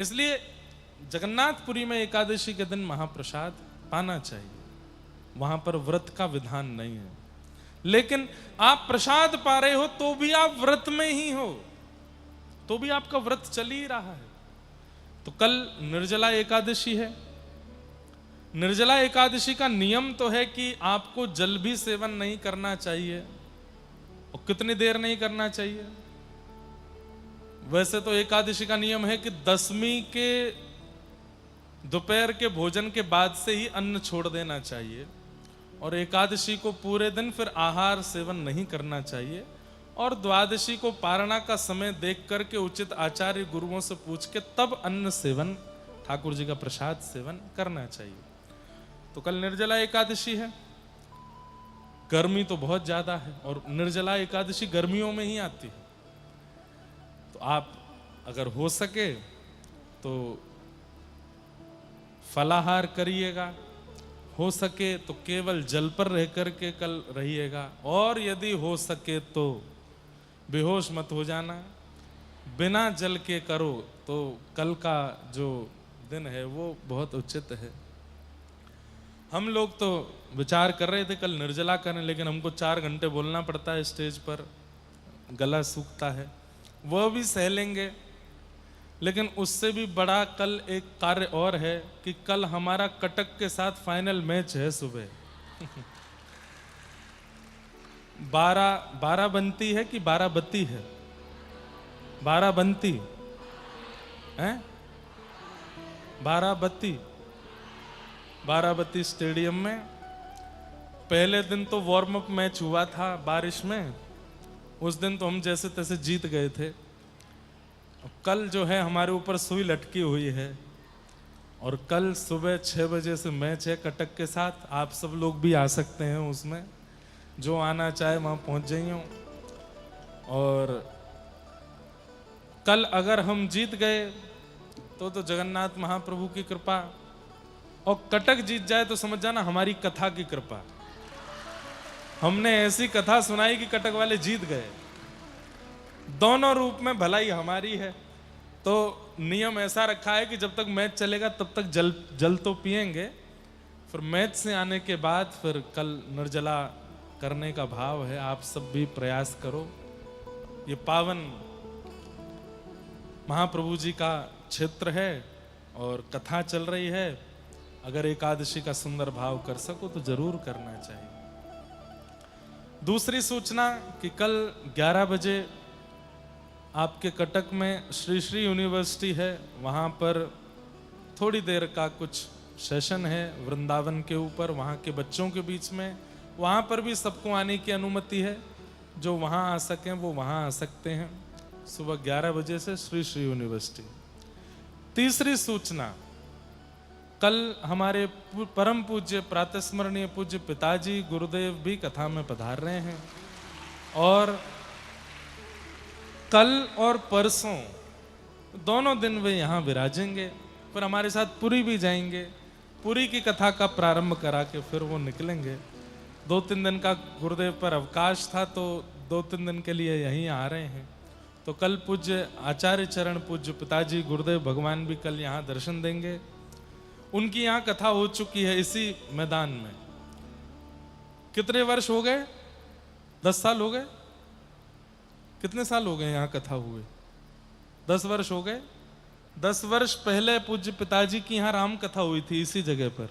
इसलिए जगन्नाथपुरी में एकादशी के दिन महाप्रसाद पाना चाहिए, वहां पर व्रत का विधान नहीं है। लेकिन आप प्रसाद पा रहे हो तो भी आप व्रत में ही हो, तो भी आपका व्रत चल ही रहा है। तो कल निर्जला एकादशी है। निर्जला एकादशी का नियम तो है कि आपको जल भी सेवन नहीं करना चाहिए। और कितनी देर नहीं करना चाहिए? वैसे तो एकादशी का नियम है कि दसवीं के दोपहर के भोजन के बाद से ही अन्न छोड़ देना चाहिए, और एकादशी को पूरे दिन फिर आहार सेवन नहीं करना चाहिए, और द्वादशी को पारणा का समय देख करके उचित आचार्य गुरुओं से पूछ के तब अन्न सेवन, ठाकुर जी का प्रसाद सेवन करना चाहिए। तो कल निर्जला एकादशी है। गर्मी तो बहुत ज्यादा है और निर्जला एकादशी गर्मियों में ही आती है। तो आप अगर हो सके तो फलाहार करिएगा, हो सके तो केवल जल पर रह करके कल रहिएगा, और यदि हो सके तो बेहोश मत हो जाना। बिना जल के करो तो कल का जो दिन है वो बहुत उचित है। हम लोग तो विचार कर रहे थे कल निर्जला करें, लेकिन हमको 4 घंटे बोलना पड़ता है स्टेज पर, गला सूखता है, वह भी सह लेंगे। लेकिन उससे भी बड़ा कल एक कार्य और है कि कल हमारा कटक के साथ फाइनल मैच है सुबह। 12 बनती है कि 12 बत्ती है? 12 बनती है, 12 बत्ती, 12 बत्ती स्टेडियम में। पहले दिन तो वार्म अप मैच हुआ था बारिश में, उस दिन तो हम जैसे तैसे जीत गए थे। कल जो है हमारे ऊपर सुई लटकी हुई है, और कल सुबह 6 बजे से मैच है कटक के साथ। आप सब लोग भी आ सकते हैं उसमें, जो आना चाहे वहां पहुंच जाइए। और कल अगर हम जीत गए तो जगन्नाथ महाप्रभु की कृपा, और कटक जीत जाए तो समझ जाना हमारी कथा की कृपा। हमने ऐसी कथा सुनाई कि कटक वाले जीत गए। दोनों रूप में भलाई हमारी है। तो नियम ऐसा रखा है कि जब तक मैच चलेगा तब तक जल तो पिएंगे, फिर मैच से आने के बाद फिर कल निर्जला करने का भाव है। आप सब भी प्रयास करो। ये पावन महाप्रभु जी का क्षेत्र है और कथा चल रही है। अगर एकादशी का सुंदर भाव कर सको तो जरूर करना चाहिए। दूसरी सूचना कि कल 11 बजे आपके कटक में श्री श्री यूनिवर्सिटी है, वहाँ पर थोड़ी देर का कुछ सेशन है वृंदावन के ऊपर, वहाँ के बच्चों के बीच में। वहाँ पर भी सबको आने की अनुमति है, जो वहाँ आ सकें वो वहाँ आ सकते हैं, सुबह 11 बजे से श्री श्री यूनिवर्सिटी। तीसरी सूचना, कल हमारे परम पूज्य प्रातस्मरणीय पूज्य पिताजी गुरुदेव भी कथा में पधार रहे हैं, और कल और परसों दोनों दिन वे यहाँ विराजेंगे। फिर हमारे साथ पुरी भी जाएंगे, पुरी की कथा का प्रारंभ करा के फिर वो निकलेंगे। 2-3 दिन का गुरुदेव पर अवकाश था, तो 2-3 दिन के लिए यहीं आ रहे हैं। तो कल पूज्य आचार्य चरण पूज्य पिताजी गुरुदेव भगवान भी कल यहाँ दर्शन देंगे। उनकी यहाँ कथा हो चुकी है इसी मैदान में। कितने वर्ष हो गए? 10 साल हो गए? कितने साल हो गए यहाँ कथा हुए? 10 वर्ष हो गए। 10 वर्ष पहले पूज्य पिताजी की यहाँ राम कथा हुई थी इसी जगह पर।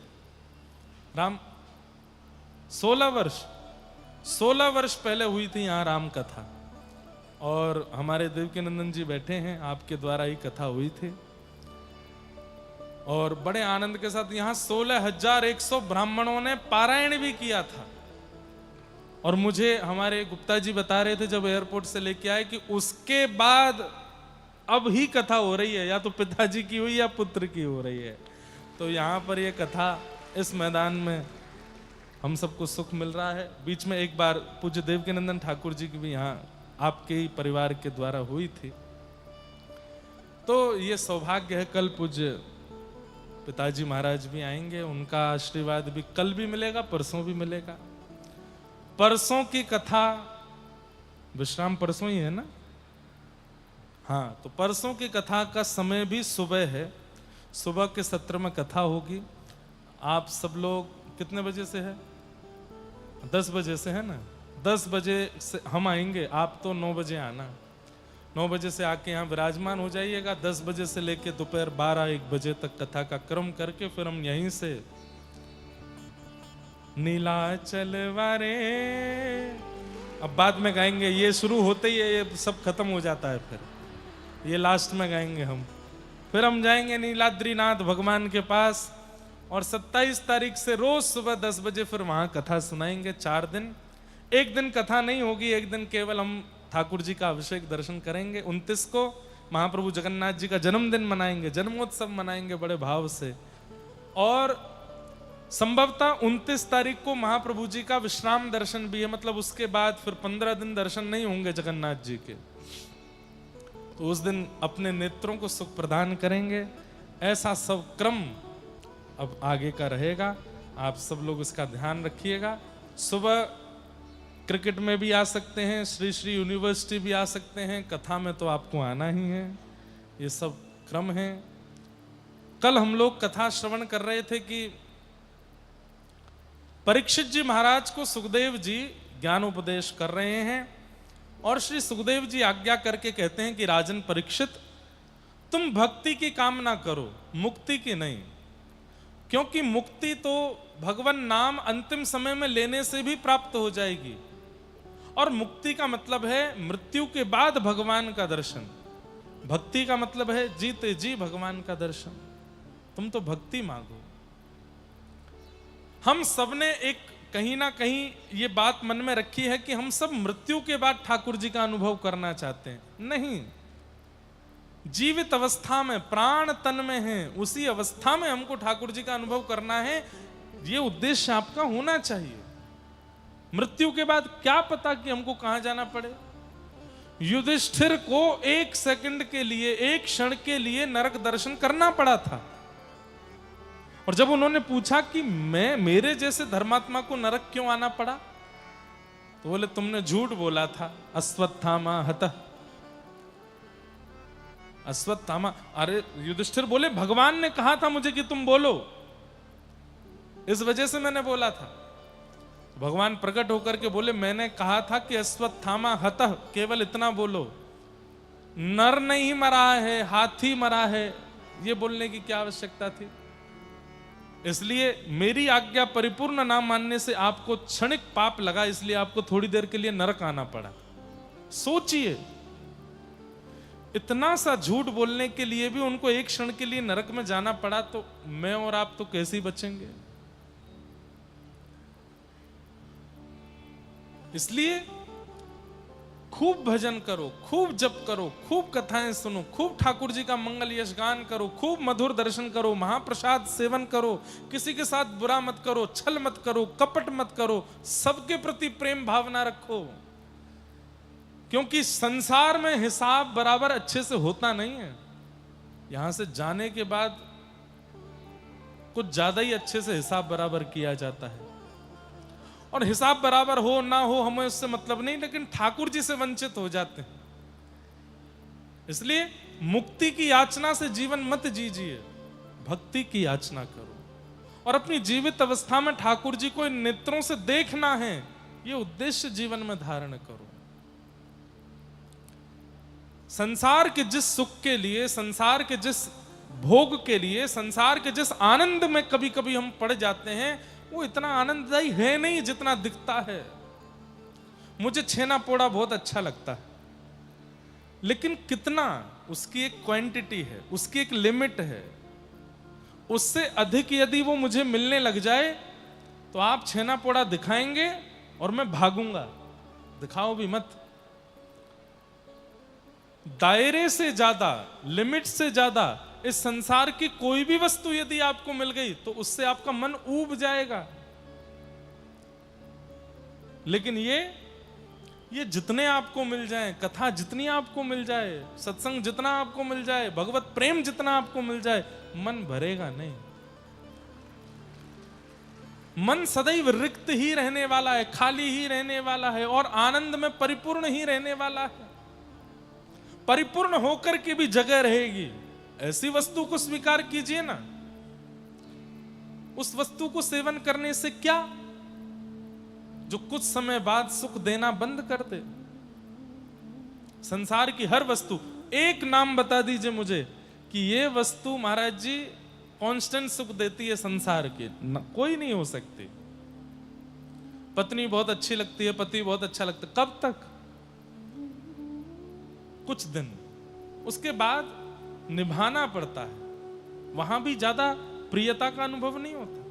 16 वर्ष पहले हुई थी यहाँ राम कथा, और हमारे देवकीनंदन जी बैठे हैं, आपके द्वारा ही कथा हुई थी। और बड़े आनंद के साथ यहाँ 16,100 ब्राह्मणों ने पारायण भी किया था। और मुझे हमारे गुप्ता जी बता रहे थे जब एयरपोर्ट से लेके आए कि उसके बाद अब ही कथा हो रही है, या तो पिताजी की हुई या पुत्र की हो रही है। तो यहाँ पर ये कथा इस मैदान में हम सबको सुख मिल रहा है। बीच में एक बार पूज्य देवकीनंदन ठाकुर जी की भी यहाँ आपके ही परिवार के द्वारा हुई थी। तो ये सौभाग्य है, कल पूज्य पिताजी महाराज भी आएंगे, उनका आशीर्वाद भी कल भी मिलेगा, परसों भी मिलेगा। परसों की कथा, विश्राम परसों ही है ना? हाँ, तो परसों की कथा का समय भी सुबह है, सुबह के सत्र में कथा होगी। आप सब लोग कितने बजे से है? 10 बजे से है ना? 10 बजे से हम आएंगे, आप तो 9 बजे आना। 9 बजे से आके यहाँ विराजमान हो जाइएगा। 10 बजे से लेके दोपहर 12-1 बजे तक कथा का क्रम करके फिर हम यहीं से नीलाचल वारे, अब बाद में गाएंगे। ये शुरू होते ही ये सब खत्म हो जाता है, फिर ये लास्ट में गाएंगे हम। फिर हम जाएंगे नीलाद्रीनाथ भगवान के पास और 27 तारीख से रोज सुबह 10 बजे फिर वहां कथा सुनाएंगे। 4 दिन, एक दिन कथा नहीं होगी, एक दिन केवल हम ठाकुर जी का अभिषेक दर्शन करेंगे। 29 को महाप्रभु जगन्नाथ जी का जन्मदिन मनाएंगे, जन्मोत्सव मनाएंगे बड़े भाव से। और संभवतः 29 तारीख को महाप्रभु जी का विश्राम दर्शन भी है, मतलब उसके बाद फिर 15 दिन दर्शन नहीं होंगे जगन्नाथ जी के। तो उस दिन अपने नेत्रों को सुख प्रदान करेंगे। ऐसा सब क्रम अब आगे का रहेगा, आप सब लोग इसका ध्यान रखिएगा। सुबह क्रिकेट में भी आ सकते हैं, श्री श्री यूनिवर्सिटी भी आ सकते हैं, कथा में तो आपको आना ही है। ये सब क्रम है। कल हम लोग कथा श्रवण कर रहे थे कि परीक्षित जी महाराज को सुखदेव जी ज्ञान उपदेश कर रहे हैं और श्री सुखदेव जी आज्ञा करके कहते हैं कि राजन परीक्षित, तुम भक्ति की कामना करो, मुक्ति की नहीं। क्योंकि मुक्ति तो भगवान नाम अंतिम समय में लेने से भी प्राप्त हो जाएगी, और मुक्ति का मतलब है मृत्यु के बाद भगवान का दर्शन। भक्ति का मतलब है जीते जी भगवान का दर्शन। तुम तो भक्ति मांगो। हम सबने एक कहीं ना कहीं ये बात मन में रखी है कि हम सब मृत्यु के बाद ठाकुर जी का अनुभव करना चाहते हैं। नहीं, जीवित अवस्था में, प्राण तन में है, उसी अवस्था में हमको ठाकुर जी का अनुभव करना है। ये उद्देश्य आपका होना चाहिए। मृत्यु के बाद क्या पता कि हमको कहां जाना पड़े। युधिष्ठिर को 1 सेकंड के लिए, 1 क्षण के लिए नरक दर्शन करना पड़ा था। और जब उन्होंने पूछा कि मेरे जैसे धर्मात्मा को नरक क्यों आना पड़ा, तो बोले तुमने झूठ बोला था। अश्वत्थामा हतः, अश्वत्थामा। अरे युधिष्ठिर बोले भगवान ने कहा था मुझे कि तुम बोलो, इस वजह से मैंने बोला था। भगवान प्रकट होकर के बोले मैंने कहा था कि अश्वत्थामा हतः, केवल इतना बोलो, नर नहीं मरा है, हाथी मरा है। ये बोलने की क्या आवश्यकता थी? इसलिए मेरी आज्ञा परिपूर्ण ना मानने से आपको क्षणिक पाप लगा, इसलिए आपको थोड़ी देर के लिए नरक आना पड़ा। सोचिए, इतना सा झूठ बोलने के लिए भी उनको 1 क्षण के लिए नरक में जाना पड़ा, तो मैं और आप तो कैसे ही बचेंगे। इसलिए खूब भजन करो, खूब जप करो, खूब कथाएं सुनो, खूब ठाकुर जी का मंगल यश गान करो, खूब मधुर दर्शन करो, महाप्रसाद सेवन करो, किसी के साथ बुरा मत करो, छल मत करो, कपट मत करो, सबके प्रति प्रेम भावना रखो। क्योंकि संसार में हिसाब बराबर अच्छे से होता नहीं है। यहां से जाने के बाद कुछ ज्यादा ही अच्छे से हिसाब बराबर किया जाता है। और हिसाब बराबर हो ना हो हमें उससे मतलब नहीं, लेकिन ठाकुर जी से वंचित हो जाते हैं। इसलिए मुक्ति की याचना से जीवन मत जीजिए, भक्ति की याचना करो। और अपनी जीवित अवस्था में ठाकुर जी को इन नेत्रों से देखना है, ये उद्देश्य जीवन में धारण करो। संसार के जिस सुख के लिए, संसार के जिस भोग के लिए, संसार के जिस आनंद में कभी कभी हम पड़ जाते हैं, वो इतना आनंददायी है नहीं जितना दिखता है। मुझे छेना पोड़ा बहुत अच्छा लगता है, लेकिन कितना, उसकी एक क्वांटिटी है, उसकी एक लिमिट है। उससे अधिक यदि वो मुझे मिलने लग जाए तो आप छेना पोड़ा दिखाएंगे और मैं भागूंगा। दिखाओ भी मत। दायरे से ज्यादा, लिमिट से ज्यादा इस संसार की कोई भी वस्तु यदि आपको मिल गई तो उससे आपका मन ऊब जाएगा। लेकिन ये जितने आपको मिल जाए, कथा जितनी आपको मिल जाए, सत्संग जितना आपको मिल जाए, भगवत प्रेम जितना आपको मिल जाए, मन भरेगा नहीं। मन सदैव रिक्त ही रहने वाला है, खाली ही रहने वाला है और आनंद में परिपूर्ण ही रहने वाला है। परिपूर्ण होकर के भी जगह रहेगी, ऐसी वस्तु को स्वीकार कीजिए ना। उस वस्तु को सेवन करने से क्या, जो कुछ समय बाद सुख देना बंद कर दे। संसार की हर वस्तु, एक नाम बता दीजिए मुझे कि ये वस्तु महाराज जी कांस्टेंट सुख देती है संसार की, कोई नहीं हो सकती। पत्नी बहुत अच्छी लगती है, पति बहुत अच्छा लगता है, कब तक? कुछ दिन, उसके बाद निभाना पड़ता है, वहां भी ज्यादा प्रियता का अनुभव नहीं होता।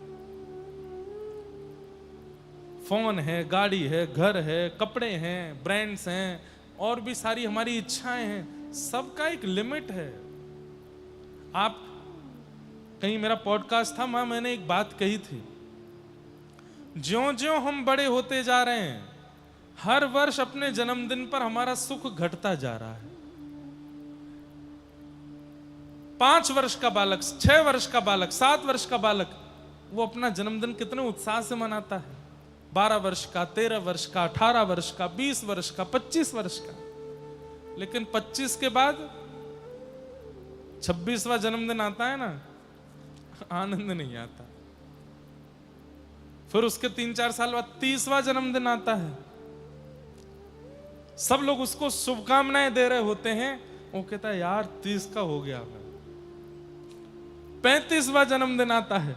फोन है, गाड़ी है, घर है, कपड़े हैं, ब्रांड्स हैं, और भी सारी हमारी इच्छाएं हैं, सबका एक लिमिट है। आप कहीं, मेरा पॉडकास्ट था, मैंने एक बात कही थी, ज्यों-ज्यों हम बड़े होते जा रहे हैं, हर वर्ष अपने जन्मदिन पर हमारा सुख घटता जा रहा है। 5 वर्ष का बालक, 6 वर्ष का बालक, 7 वर्ष का बालक, वो अपना जन्मदिन कितने उत्साह से मनाता है। 12 वर्ष का, 13 वर्ष का, 18 वर्ष का, 20 वर्ष का, 25 वर्ष का। लेकिन 25 के बाद 26वां जन्मदिन आता है ना, आनंद नहीं आता। फिर उसके 3-4 साल बाद 30वां जन्मदिन आता है, सब लोग उसको शुभकामनाएं दे रहे होते हैं, वो कहता है यार 30 का हो गया। 35वां जन्मदिन आता है,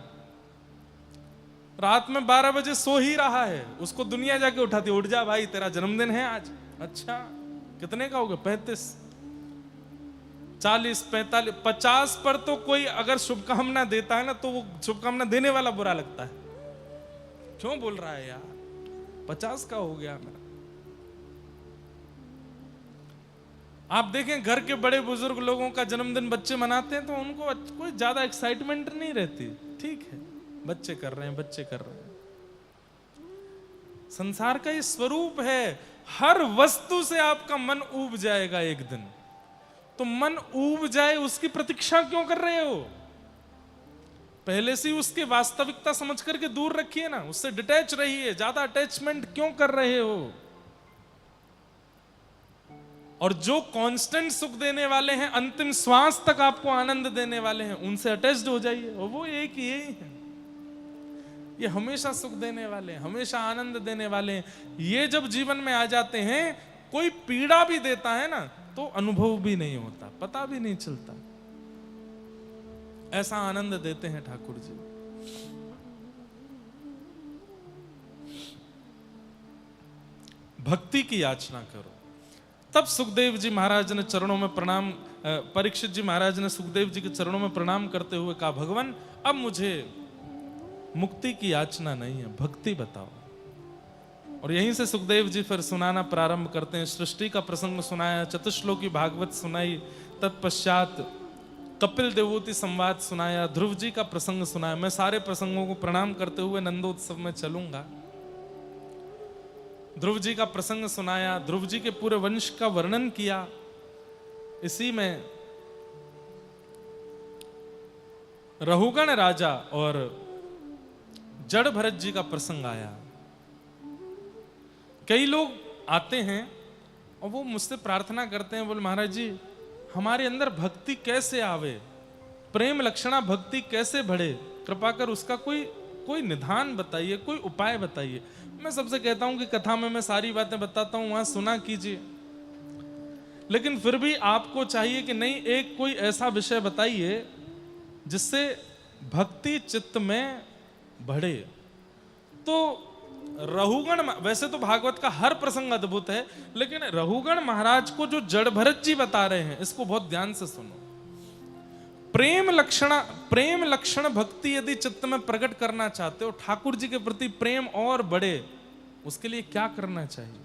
रात में 12 बजे सो ही रहा है, उसको दुनिया जाके उठाती, उठ जा भाई तेरा जन्मदिन है आज। अच्छा कितने का होगा? 35, 40, 45, 50 पर तो कोई अगर शुभकामना देता है ना, तो वो शुभकामना देने वाला बुरा लगता है, क्यों बोल रहा है यार, 50 का हो गया मेरा। आप देखें घर के बड़े बुजुर्ग लोगों का जन्मदिन बच्चे मनाते हैं तो उनको कोई ज्यादा एक्साइटमेंट नहीं रहती, ठीक है बच्चे कर रहे हैं, बच्चे कर रहे हैं। संसार का ये स्वरूप है, हर वस्तु से आपका मन ऊब जाएगा एक दिन। तो मन ऊब जाए उसकी प्रतीक्षा क्यों कर रहे हो? पहले से उसके वास्तविकता समझ करके दूर रखिए ना, उससे डिटैच रहिए, ज्यादा अटैचमेंट क्यों कर रहे हो? और जो कांस्टेंट सुख देने वाले हैं, अंतिम श्वास तक आपको आनंद देने वाले हैं, उनसे अटैच्ड हो जाइए। और वो एक ही है, ये हमेशा सुख देने वाले हैं, हमेशा आनंद देने वाले हैं। ये जब जीवन में आ जाते हैं, कोई पीड़ा भी देता है ना, तो अनुभव भी नहीं होता, पता भी नहीं चलता। ऐसा आनंद देते हैं ठाकुर जी। भक्ति की याचना करो। तब सुखदेव जी महाराज ने चरणों में प्रणाम, परीक्षित जी महाराज ने सुखदेव जी के चरणों में प्रणाम करते हुए कहा, भगवान अब मुझे मुक्ति की याचना नहीं है, भक्ति बताओ। और यहीं से सुखदेव जी फिर सुनाना प्रारंभ करते हैं। सृष्टि का प्रसंग सुनाया, चतुश्लोकी भागवत सुनाई, तत्पश्चात कपिल देवोती संवाद सुनाया, ध्रुव जी का प्रसंग सुनाया। मैं सारे प्रसंगों को प्रणाम करते हुए नंदोत्सव में चलूंगा। ध्रुव जी का प्रसंग सुनाया, ध्रुव जी के पूरे वंश का वर्णन किया। इसी में रहुगण राजा और जड़ भरत जी का प्रसंग आया। कई लोग आते हैं और वो मुझसे प्रार्थना करते हैं, बोले महाराज जी हमारे अंदर भक्ति कैसे आवे, प्रेम लक्षणा भक्ति कैसे बढ़े, कृपा कर उसका कोई निधान बताइए, कोई उपाय बताइए। मैं सबसे कहता हूं कि कथा में मैं सारी बातें बताता हूं, वहां सुना कीजिए। लेकिन फिर भी आपको चाहिए कि नहीं, एक कोई ऐसा विषय बताइए जिससे भक्ति चित्त में बढ़े। तो रहुगण, वैसे तो भागवत का हर प्रसंग अद्भुत है, लेकिन रहुगण महाराज को जो जड़ भरत जी बता रहे हैं, इसको बहुत ध्यान से सुनो। प्रेम लक्षण भक्ति यदि चित्त में प्रकट करना चाहते हो, ठाकुर जी के प्रति प्रेम और बढ़े, उसके लिए क्या करना चाहिए?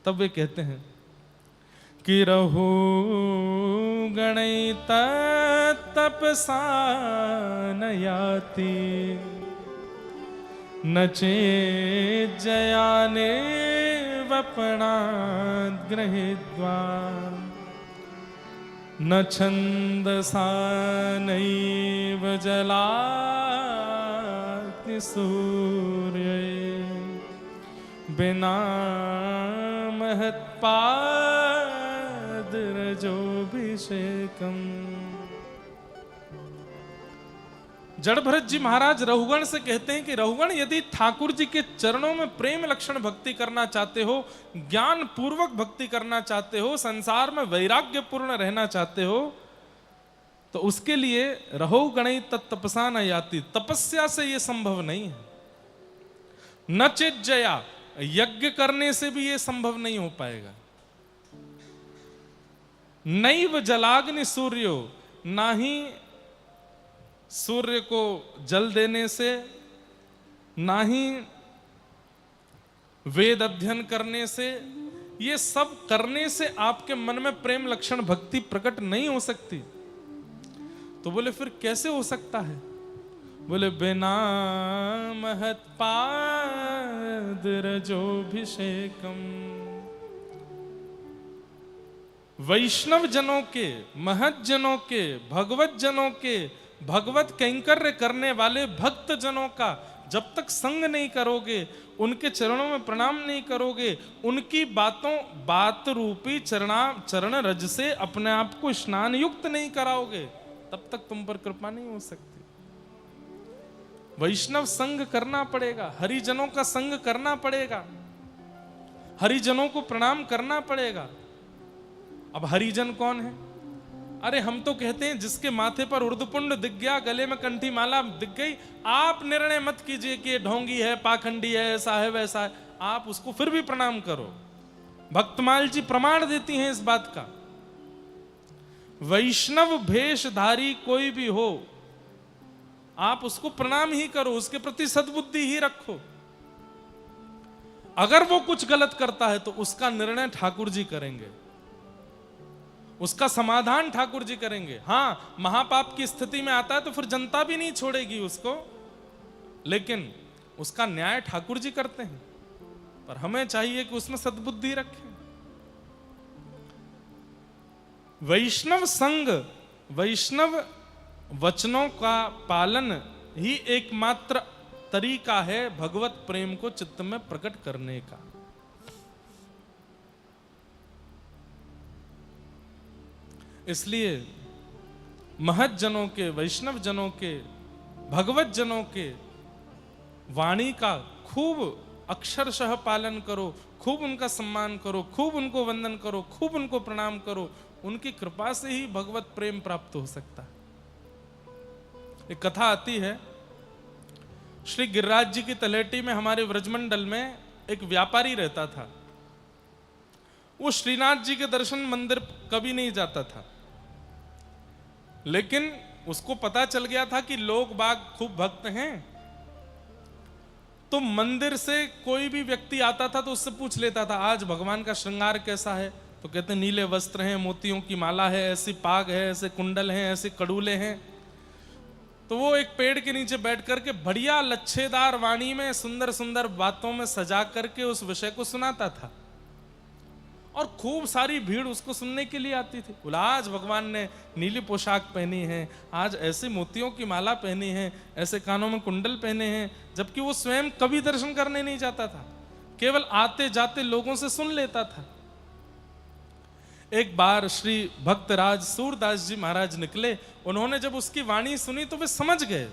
तब वे कहते हैं कि रहो गणित तपसा न याति, नचे जयाने वपणाद् गृहीत्वा, न छन्दसा नैव जलाग्नि सूर्ये, बिना महत्पाद रजो पालाभिषेकम। जड़ भरत जी महाराज रहुगण से कहते हैं कि रहुगण, यदि ठाकुर जी के चरणों में प्रेम लक्षण भक्ति करना चाहते हो, ज्ञान पूर्वक भक्ति करना चाहते हो, संसार में वैराग्य पूर्ण रहना चाहते हो, तो उसके लिए रहो गणई तत्तपसा न याति, तपस्या से यह संभव नहीं है। न चिज्जया, यज्ञ करने से भी यह संभव नहीं हो पाएगा। नैव जलाग्नि सूर्यो, ना ही सूर्य को जल देने से, ना ही वेद अध्ययन करने से, ये सब करने से आपके मन में प्रेम लक्षण भक्ति प्रकट नहीं हो सकती। तो बोले फिर कैसे हो सकता है? बोले बिना महत पाद रजोभिषेकम। वैष्णव जनों के, महत जनों के, भगवत जनों के, भगवत कैंकर्य करने वाले भक्त जनों का जब तक संग नहीं करोगे, उनके चरणों में प्रणाम नहीं करोगे, उनकी बात रूपी चरण रज से अपने आप को स्नान युक्त नहीं कराओगे, तब तक तुम पर कृपा नहीं हो सकती। वैष्णव संग करना पड़ेगा, हरिजनों का संग करना पड़ेगा, हरिजनों को प्रणाम करना पड़ेगा। अब हरिजन कौन है? अरे हम तो कहते हैं जिसके माथे पर उर्दपुंड दिख गया, गले में कंठी माला दिख गई, आप निर्णय मत कीजिए कि ढोंगी है, पाखंडी है, ऐसा है वैसा है, आप उसको फिर भी प्रणाम करो। भक्तमाल जी प्रमाण देती हैं इस बात का। वैष्णव भेषधारी कोई भी हो, आप उसको प्रणाम ही करो, उसके प्रति सद्बुद्धि ही रखो। अगर वो कुछ गलत करता है तो उसका निर्णय ठाकुर जी करेंगे, उसका समाधान ठाकुर जी करेंगे। हाँ, महापाप की स्थिति में आता है तो फिर जनता भी नहीं छोड़ेगी उसको, लेकिन उसका न्याय ठाकुर जी करते हैं। पर हमें चाहिए कि उसमें सद्बुद्धि रखें। वैष्णव संग, वैष्णव वचनों का पालन ही एकमात्र तरीका है भगवत प्रेम को चित्त में प्रकट करने का। इसलिए महत जनों के, वैष्णव जनों के, भगवत जनों के वाणी का खूब अक्षरशः पालन करो, खूब उनका सम्मान करो, खूब उनको वंदन करो, खूब उनको प्रणाम करो। उनकी कृपा से ही भगवत प्रेम प्राप्त हो सकता है। एक कथा आती है, श्री गिरिराज जी की तलेटी में हमारे व्रजमंडल में एक व्यापारी रहता था। वो श्रीनाथ जी के दर्शन मंदिर कभी नहीं जाता था, लेकिन उसको पता चल गया था कि लोग बाग खूब भक्त हैं, तो मंदिर से कोई भी व्यक्ति आता था तो उससे पूछ लेता था आज भगवान का श्रृंगार कैसा है, तो कहते नीले वस्त्र हैं, मोतियों की माला है, ऐसी पाग है, ऐसे कुंडल हैं, ऐसे कड़ूले हैं। तो वो एक पेड़ के नीचे बैठ करके बढ़िया लच्छेदार वाणी में सुंदर सुंदर बातों में सजा करके उस विषय को सुनाता था, और खूब सारी भीड़ उसको सुनने के लिए आती थी। बोला आज भगवान ने नीली पोशाक पहनी है, आज ऐसे मोतियों की माला पहनी है, ऐसे कानों में कुंडल पहने हैं, जबकि वो स्वयं कभी दर्शन करने नहीं जाता था, केवल आते जाते लोगों से सुन लेता था। एक बार श्री भक्तराज सूरदास जी महाराज निकले, उन्होंने जब उसकी वाणी सुनी तो वे समझ गए,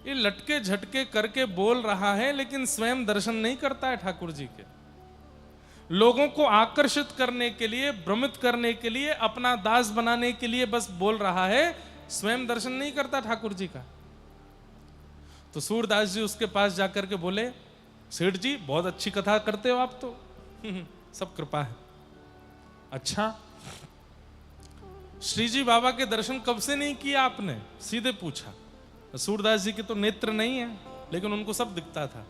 ये लटके झटके करके बोल रहा है लेकिन स्वयं दर्शन नहीं करता है ठाकुर जी के। लोगों को आकर्षित करने के लिए, भ्रमित करने के लिए, अपना दास बनाने के लिए बस बोल रहा है, स्वयं दर्शन नहीं करता ठाकुर जी का। तो सूरदास जी उसके पास जाकर के बोले, सेठ जी बहुत अच्छी कथा करते हो आप तो, सब कृपा है। अच्छा, श्री जी बाबा के दर्शन कब से नहीं किया आपने? सीधे पूछा। सूरदास जी के तो नेत्र नहीं है, लेकिन उनको सब दिखता था।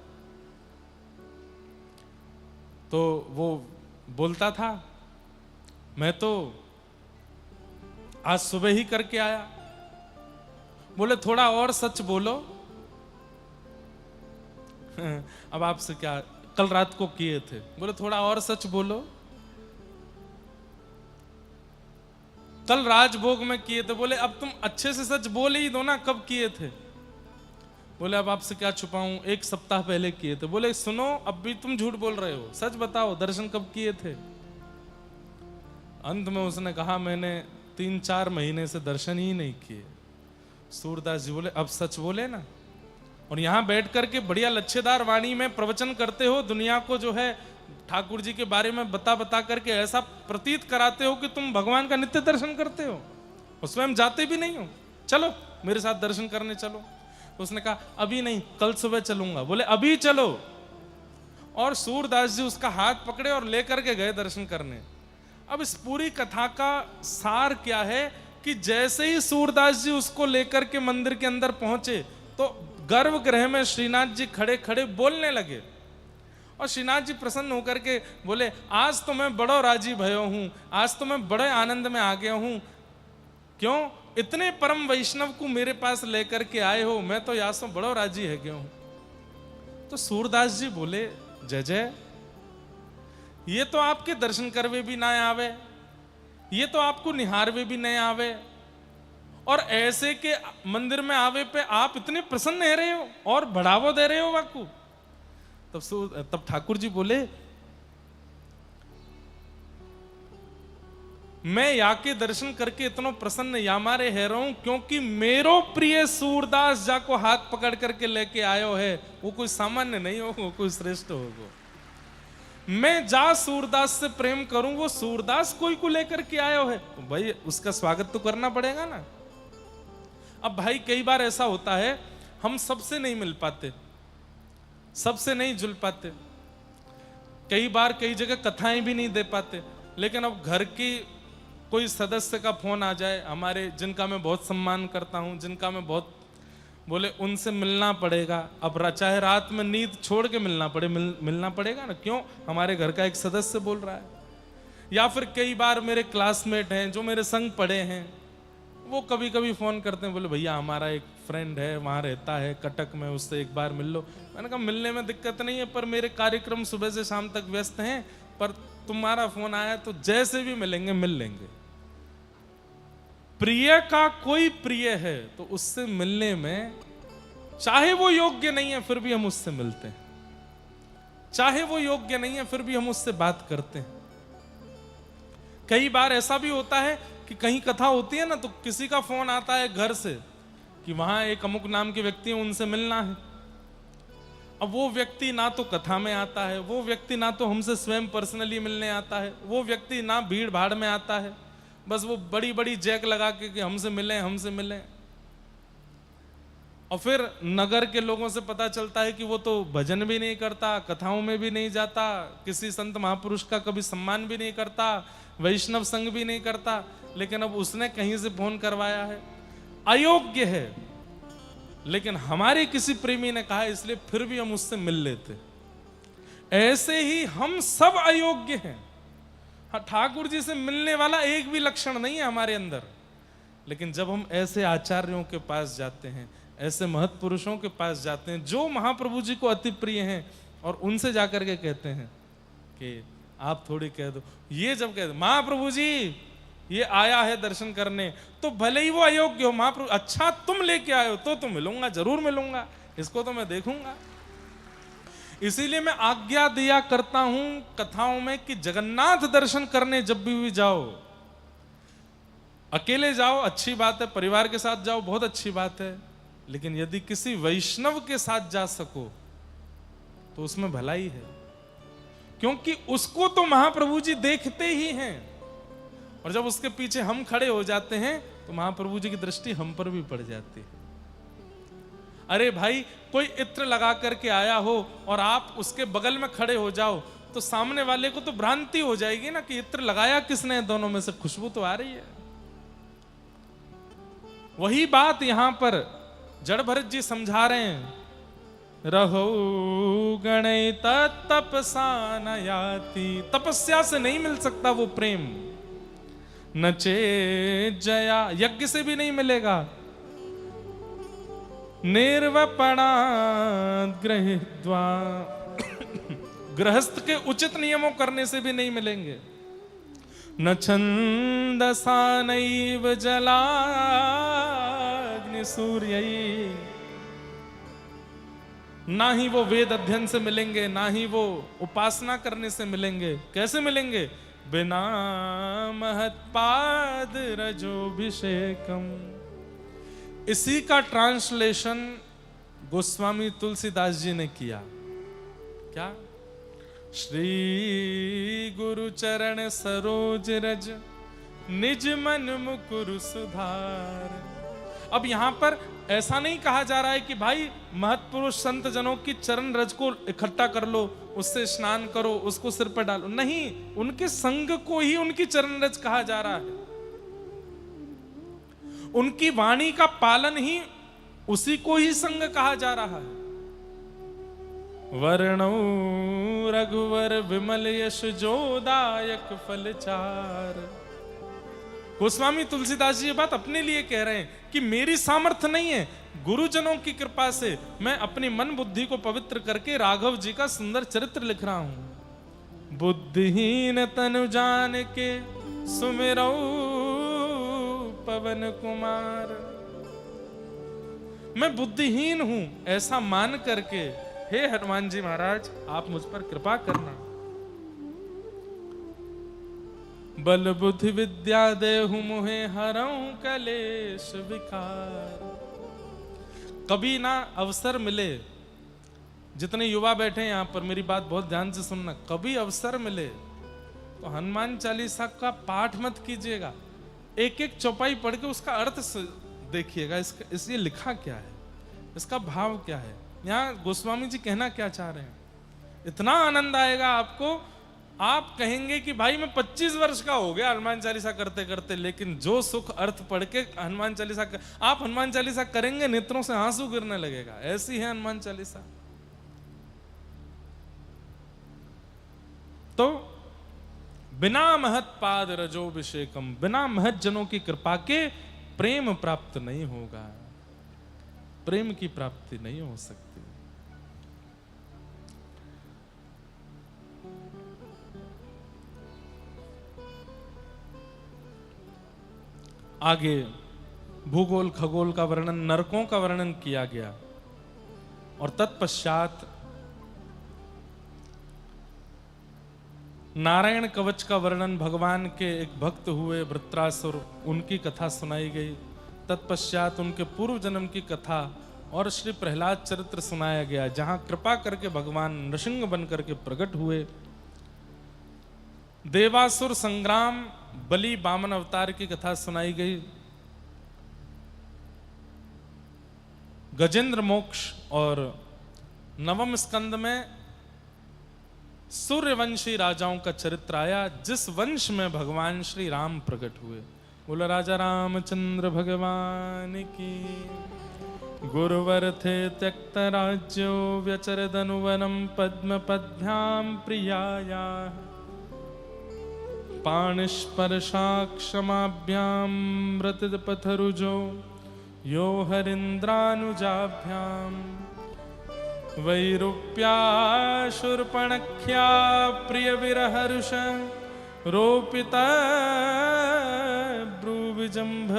तो वो बोलता था, मैं तो आज सुबह ही करके आया। बोले थोड़ा और सच बोलो। अब आपसे क्या, कल रात को किए थे। बोले थोड़ा और सच बोलो। कल राजभोग में किए थे। बोले अब तुम अच्छे से सच बोल ही दो ना, कब किए थे? बोले अब आपसे क्या छुपाऊं, 1 सप्ताह पहले किए थे। बोले सुनो, अब भी तुम झूठ बोल रहे हो, सच बताओ दर्शन कब किए थे? अंत में उसने कहा मैंने 3-4 महीने से दर्शन ही नहीं किए। सूरदास जी बोले अब सच बोले ना, और यहां बैठ करके बढ़िया लच्छेदार वाणी में प्रवचन करते हो, दुनिया को जो है ठाकुर जी के बारे में बता बता करके ऐसा प्रतीत कराते हो कि तुम भगवान का नित्य दर्शन करते हो और स्वयं जाते भी नहीं हो, चलो मेरे साथ दर्शन करने चलो। उसने कहा अभी नहीं, कल सुबह चलूंगा। बोले अभी चलो। और सूरदास जी उसका हाथ पकड़े और लेकर के गए दर्शन करने। अब इस पूरी कथा का सार क्या है कि जैसे ही सूरदास जी उसको लेकर के मंदिर के अंदर पहुंचे तो गर्भगृह में श्रीनाथ जी खड़े खड़े बोलने लगे, और श्रीनाथ जी प्रसन्न होकर के बोले आज तो मैं बड़ो राजी भयो हूं, आज तो मैं बड़े आनंद में आ गया हूं। क्यों? इतने परम वैष्णव को मेरे पास लेकर के आए हो, मैं तो यहाँ से बड़ो राजी है गया हूं। तो सूरदास जी बोले जय जय, ये तो आपके दर्शन करवे भी ना आवे, ये तो आपको निहारवे भी नहीं आवे, और ऐसे के मंदिर में आवे पे आप इतने प्रसन्न रह रहे हो और बढ़ावा दे रहे हो वाकू। तब ठाकुर जी बोले मैं या के दर्शन करके इतना प्रसन्न या मारे है रहा हूं क्योंकि मेरो प्रिय सूरदास जा को हाथ पकड़ करके लेके आयो है, वो कोई सामान्य नहीं हो, वो कोई श्रेष्ठ होगा। मैं जा सूरदास से प्रेम करूं, वो सूरदास कोई को लेकर के आयो है, तो भाई उसका स्वागत तो करना पड़ेगा ना। अब भाई कई बार ऐसा होता है हम सबसे नहीं मिल पाते, सबसे नहीं जुल पाते, कई बार कई जगह कथाएं भी नहीं दे पाते, लेकिन अब घर की कोई सदस्य का फोन आ जाए हमारे, जिनका मैं बहुत सम्मान करता हूं, जिनका मैं बहुत बोले उनसे मिलना पड़ेगा। अब चाहे रात में नींद छोड़ के मिलना पड़े, मिलना पड़ेगा ना। क्यों? हमारे घर का एक सदस्य बोल रहा है। या फिर कई बार मेरे क्लासमेट हैं जो मेरे संग पढ़े हैं, वो कभी कभी फोन करते हैं, बोले भैया हमारा एक फ्रेंड है वहां रहता है कटक में, उससे एक बार मिल लो। मैंने कहा मिलने में दिक्कत नहीं है, पर मेरे कार्यक्रम सुबह से शाम तक व्यस्त हैं, पर तुम्हारा फोन आया तो जैसे भी मिलेंगे मिल लेंगे। प्रिय का कोई प्रिय है तो उससे मिलने में, चाहे वो योग्य नहीं है फिर भी हम उससे मिलते हैं, चाहे वो योग्य नहीं है फिर भी हम उससे बात करते हैं। कई बार ऐसा भी होता है कि कहीं कथा होती है ना, तो किसी का फोन आता है घर से कि वहां एक अमुक नाम के व्यक्ति हैं, उनसे मिलना है। अब वो व्यक्ति ना तो कथा में आता है, वो व्यक्ति ना तो हमसे स्वयं पर्सनली मिलने आता है, वो व्यक्ति ना भीड़ भाड़ में आता है, बस वो बड़ी बड़ी जैक लगा के कि हमसे मिलें हमसे मिलें। और फिर नगर के लोगों से पता चलता है कि वो तो भजन भी नहीं करता, कथाओं में भी नहीं जाता, किसी संत महापुरुष का कभी सम्मान भी नहीं करता, वैष्णव संग भी नहीं करता, लेकिन अब उसने कहीं से फोन करवाया है, अयोग्य है, लेकिन हमारे किसी प्रेमी ने कहा इसलिए फिर भी हम उससे मिल लेते। ऐसे ही हम सब अयोग्य हैं। हाँ, ठाकुर जी से मिलने वाला एक भी लक्षण नहीं है हमारे अंदर, लेकिन जब हम ऐसे आचार्यों के पास जाते हैं, ऐसे महत् पुरुषों के पास जाते हैं जो महाप्रभु जी को अति प्रिय हैं, और उनसे जाकर के कहते हैं कि आप थोड़ी कह दो, ये जब कह दो महाप्रभु जी ये आया है दर्शन करने, तो भले ही वो अयोग्य हो, महाप्रभु अच्छा तुम लेके आए हो तो मिलूंगा, जरूर मिलूंगा, इसको तो मैं देखूंगा। इसीलिए मैं आज्ञा दिया करता हूं कथाओं में कि जगन्नाथ दर्शन करने जब भी जाओ, अकेले जाओ अच्छी बात है, परिवार के साथ जाओ बहुत अच्छी बात है, लेकिन यदि किसी वैष्णव के साथ जा सको तो उसमें भलाई है, क्योंकि उसको तो महाप्रभु जी देखते ही हैं, और जब उसके पीछे हम खड़े हो जाते हैं तो महाप्रभु जी की दृष्टि हम पर भी पड़ जाती है। अरे भाई कोई इत्र लगा करके आया हो और आप उसके बगल में खड़े हो जाओ तो सामने वाले को तो भ्रांति हो जाएगी ना कि इत्र लगाया किसने, दोनों में से खुशबू तो आ रही है। वही बात यहां पर जड़ भरत जी समझा रहे हैं, रहो गणित तपसा न याति, तपस्या से नहीं मिल सकता वो प्रेम, नचे जया यज्ञ से भी नहीं मिलेगा, निर्वपणा गृहीत्वा गृहस्थ के उचित नियमों करने से भी नहीं मिलेंगे, न छंदसा नैव जलाग्नि सूर्य, ना ही वो वेद अध्ययन से मिलेंगे, ना ही वो उपासना करने से मिलेंगे। कैसे मिलेंगे? बिना महत्पाद रजोभिषेकम। इसी का ट्रांसलेशन गोस्वामी तुलसीदास जी ने किया। क्या? श्री गुरु चरण सरोज रज निज मन मुकुर सुधार। अब यहां पर ऐसा नहीं कहा जा रहा है कि भाई महत्पुरुष संत जनों की चरण रज को इकट्ठा कर लो, उससे स्नान करो, उसको सिर पर डालो। नहीं, उनके संग को ही उनकी चरण रज कहा जा रहा है। उनकी वाणी का पालन ही उसी को ही संग कहा जा रहा है। वर्णो रघुवर विमल यश जोदायक फलचार। गोस्वामी तुलसीदास जी ये बात अपने लिए कह रहे हैं कि मेरी सामर्थ्य नहीं है, गुरुजनों की कृपा से मैं अपनी मन बुद्धि को पवित्र करके राघव जी का सुंदर चरित्र लिख रहा हूं। बुद्धिहीन तनु जान के सुमिरौ पवन कुमार। मैं बुद्धिहीन हूं ऐसा मान करके हे हनुमान जी महाराज आप मुझ पर कृपा करना। बल बुद्धि विद्या देहु मोहे हरऊं कलेश विकार। कभी ना अवसर मिले, जितने युवा बैठे हैं यहां पर मेरी बात बहुत ध्यान से सुनना, कभी अवसर मिले तो हनुमान चालीसा का पाठ मत कीजिएगा, एक एक चौपाई पढ़ के उसका अर्थ देखिएगा। इसलिए लिखा क्या है, इसका भाव क्या है, यहाँ गोस्वामी जी कहना क्या चाह रहे हैं। इतना आनंद आएगा आपको, आप कहेंगे कि भाई मैं 25 वर्ष का हो गया हनुमान चालीसा करते करते, लेकिन जो सुख अर्थ पढ़ के हनुमान चालीसा आप हनुमान चालीसा करेंगे नेत्रों से आंसू गिरने लगेगा। ऐसी है हनुमान चालीसा। तो बिना महत पाद रजोभिषेकम, बिना महत जनों की कृपा के प्रेम प्राप्त नहीं होगा, प्रेम की प्राप्ति नहीं हो सकती। आगे भूगोल खगोल का वर्णन, नरकों का वर्णन किया गया और तत्पश्चात नारायण कवच का वर्णन, भगवान के एक भक्त हुए वृत्रासुर, उनकी कथा सुनाई गई। तत्पश्चात उनके पूर्व जन्म की कथा और श्री प्रहलाद चरित्र सुनाया गया, जहां कृपा करके भगवान नृसिंह बन करके प्रकट हुए। देवासुर संग्राम, बलि बामन अवतार की कथा सुनाई गई। गजेंद्र मोक्ष और नवम स्कंद में सूर्यवंशी राजाओं का चरित्र आया, जिस वंश में भगवान श्री राम प्रकट हुए। बोलो राजा रामचंद्र भगवान की। गुरुवर थे त्यक्त राज्यो व्यचरदनुवनम पद्म पद्भ्याम प्रियाया। पाणिस्पर्शाक्षमाभ्याम मृतिद पथरुजो यो हरिन्द्रानुजाभ्याम। वैरूप्याशुर्पणख्या प्रिय विरहर्ष रोपिता ब्रूविजंभ।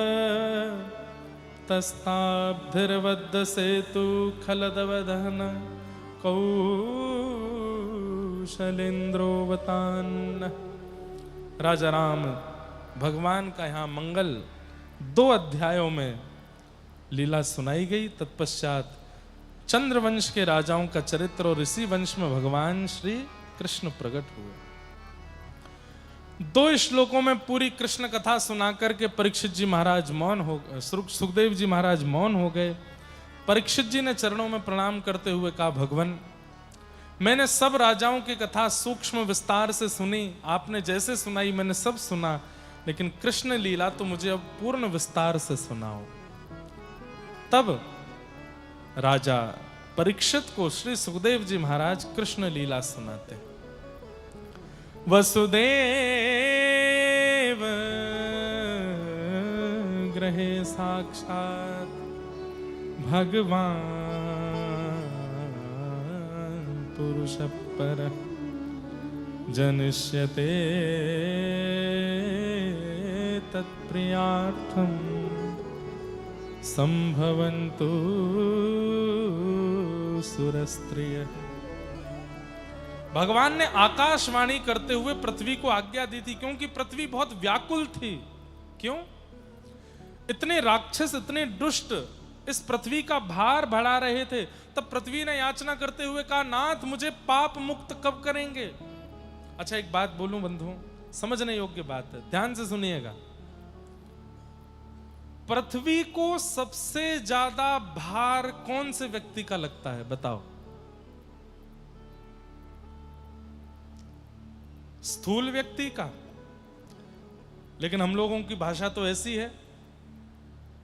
तस्ताब्धिर्वद्ध सेतु खलदवदहन कौशलेन्द्रोवतान्। राजा राम भगवान का यहाँ मंगल 2 अध्यायों में लीला सुनाई गई। तत्पश्चात चंद्रवंश के राजाओं का चरित्र और इसी वंश में भगवान श्री कृष्ण प्रकट हुए। 2 श्लोकों में पूरी कृष्ण कथा सुना करके परीक्षित जी महाराज मौन हो गए, सुखदेव जी महाराज मौन हो गए। परीक्षित जी ने चरणों में प्रणाम करते हुए कहा, भगवान मैंने सब राजाओं की कथा सूक्ष्म विस्तार से सुनी, आपने जैसे सुनाई मैंने सब सुना, लेकिन कृष्ण लीला तो मुझे अब पूर्ण विस्तार से सुनाओ। तब राजा परीक्षित को श्री सुखदेव जी महाराज कृष्ण लीला सुनाते। वसुदेव ग्रहे साक्षात भगवान पुरुष पर जनिष्यते तत्प्रियार्थम संभवन्तु सुरस्त्रिय। भगवान ने आकाशवाणी करते हुए पृथ्वी को आज्ञा दी थी, क्योंकि पृथ्वी बहुत व्याकुल थी। क्यों? इतने राक्षस, इतने दुष्ट इस पृथ्वी का भार बढ़ा रहे थे। तब पृथ्वी ने याचना करते हुए कहा, नाथ मुझे पाप मुक्त कब करेंगे? अच्छा, एक बात बोलूं बंधुओं, समझने योग्य बात है, ध्यान से सुनिएगा। पृथ्वी को सबसे ज्यादा भार कौन से व्यक्ति का लगता है, बताओ? स्थूल व्यक्ति का। लेकिन हम लोगों की भाषा तो ऐसी है,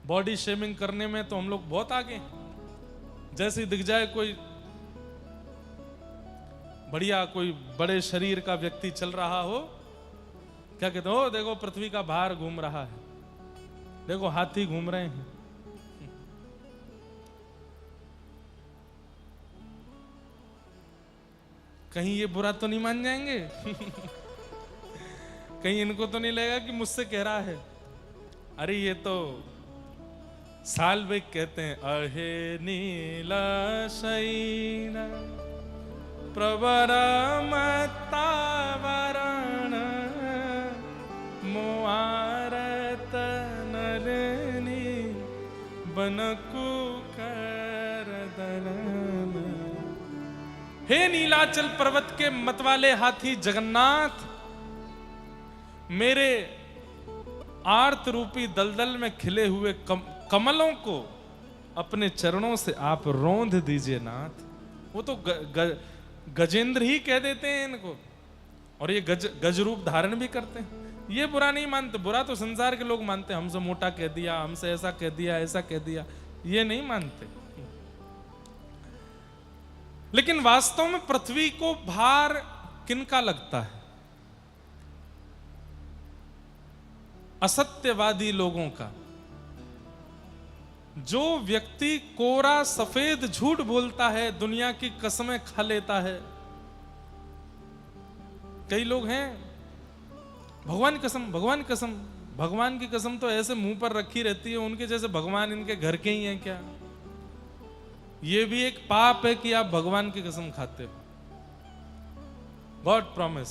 बॉडी शेमिंग करने में तो हम लोग बहुत आगे। जैसे ही दिख जाए कोई बढ़िया, कोई बड़े शरीर का व्यक्ति चल रहा हो, क्या कहते हो? देखो पृथ्वी का भार घूम रहा है, देखो हाथी घूम रहे हैं। कहीं ये बुरा तो नहीं मान जाएंगे? कहीं इनको तो नहीं लगेगा कि मुझसे कह रहा है? अरे ये तो साल्विक कहते हैं, अहे नीला शयन प्रवरमतावरण मोआरत नलनी बनकु करदलन। हे नीलाचल पर्वत के मतवाले हाथी जगन्नाथ, मेरे आर्त रूपी दलदल में खिले हुए कमलों को अपने चरणों से आप रौंद दीजिए नाथ। वो तो गजेंद्र ही कह देते हैं इनको, और ये गज रूप धारण भी करते हैं। ये बुरा नहीं मानते, बुरा तो संसार के लोग मानते हैं, हमसे मोटा कह दिया, हमसे ऐसा कह दिया, ऐसा कह दिया, ये नहीं मानते। लेकिन वास्तव में पृथ्वी को भार किनका लगता है? असत्यवादी लोगों का। जो व्यक्ति कोरा सफेद झूठ बोलता है, दुनिया की कसमें खा लेता है। कई लोग हैं, भगवान की कसम, भगवान की कसम, भगवान की कसम तो ऐसे मुंह पर रखी रहती है, उनके जैसे भगवान इनके घर के ही हैं क्या? ये भी एक पाप है कि आप भगवान की कसम खाते हो। गॉड प्रॉमिस